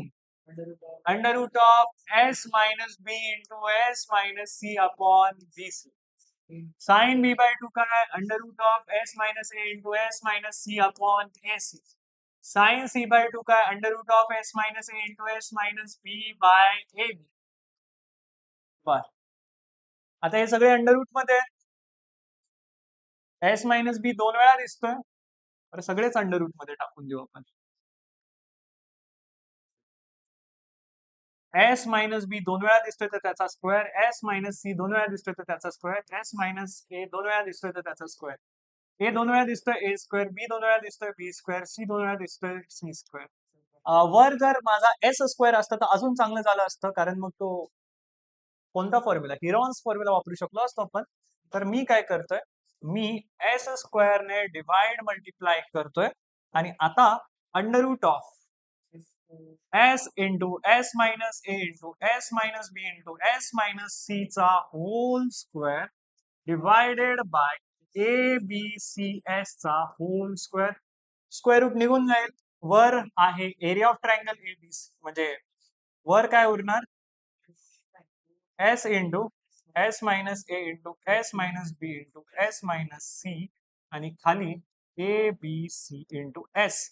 Speaker 1: Under root of s minus b into s minus c upon bc. Sine b by 2 का है under root of s minus a into s minus c upon ac. Sine c by 2 का है under root of s minus a into s minus b by ab. बर आता हे सगळे under root मध्ये s minus B 2 वेळा दिसतोय. तर सगळेच अंडर रूट मध्ये टाकून देऊ आपण. s मायनस बी 2 वेळा दिसतोय तर त्याचा स्क्वेअर. s मायनस सी 2 वेळा दिसतोय तर त्याचा स्क्वेअर. s मायनस ए 2 वेळा दिसतोय तर त्याचा स्क्वेअर. ए 2 वेळा दिसतोय ए स्क्वेअर. बी 2 वेळा दिसतोय बी स्क्वेअर. सी 2 वेळा दिसतोय सी स्क्वेअर. वर जर माझा एस स्क्वेअर असतं तर अजून चांगलं झालं असतं कारण मग तो कोणता फॉर्म्युला हिरॉन्स फॉर्म्युला वापरू शकलो असतो आपण. तर मी काय करतोय मी एस स्क्वेअर ने डिवाइड मल्टिप्लाय करतोय आणि आता under root of S into S minus A into S minus B into S minus C चा whole square divided by A B C S चा होल स्क्वेअर. स्क्वेअर रूट निघून जाईल. वर आहे एरिया ऑफ ट्रायंगल एबीसी म्हणजे वर काय उरणार S into S minus A into S minus B into S minus C आणि खाली A B C into S.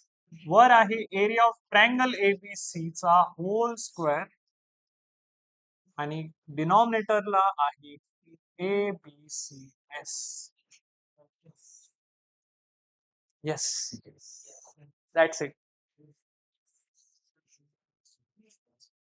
Speaker 1: वर आहे एरिया ऑफ ट्रायंगल एबीसी चा होल स्क्वेअर आणि डिनॉमिनेटरला आहे A B C S. Yes that's it.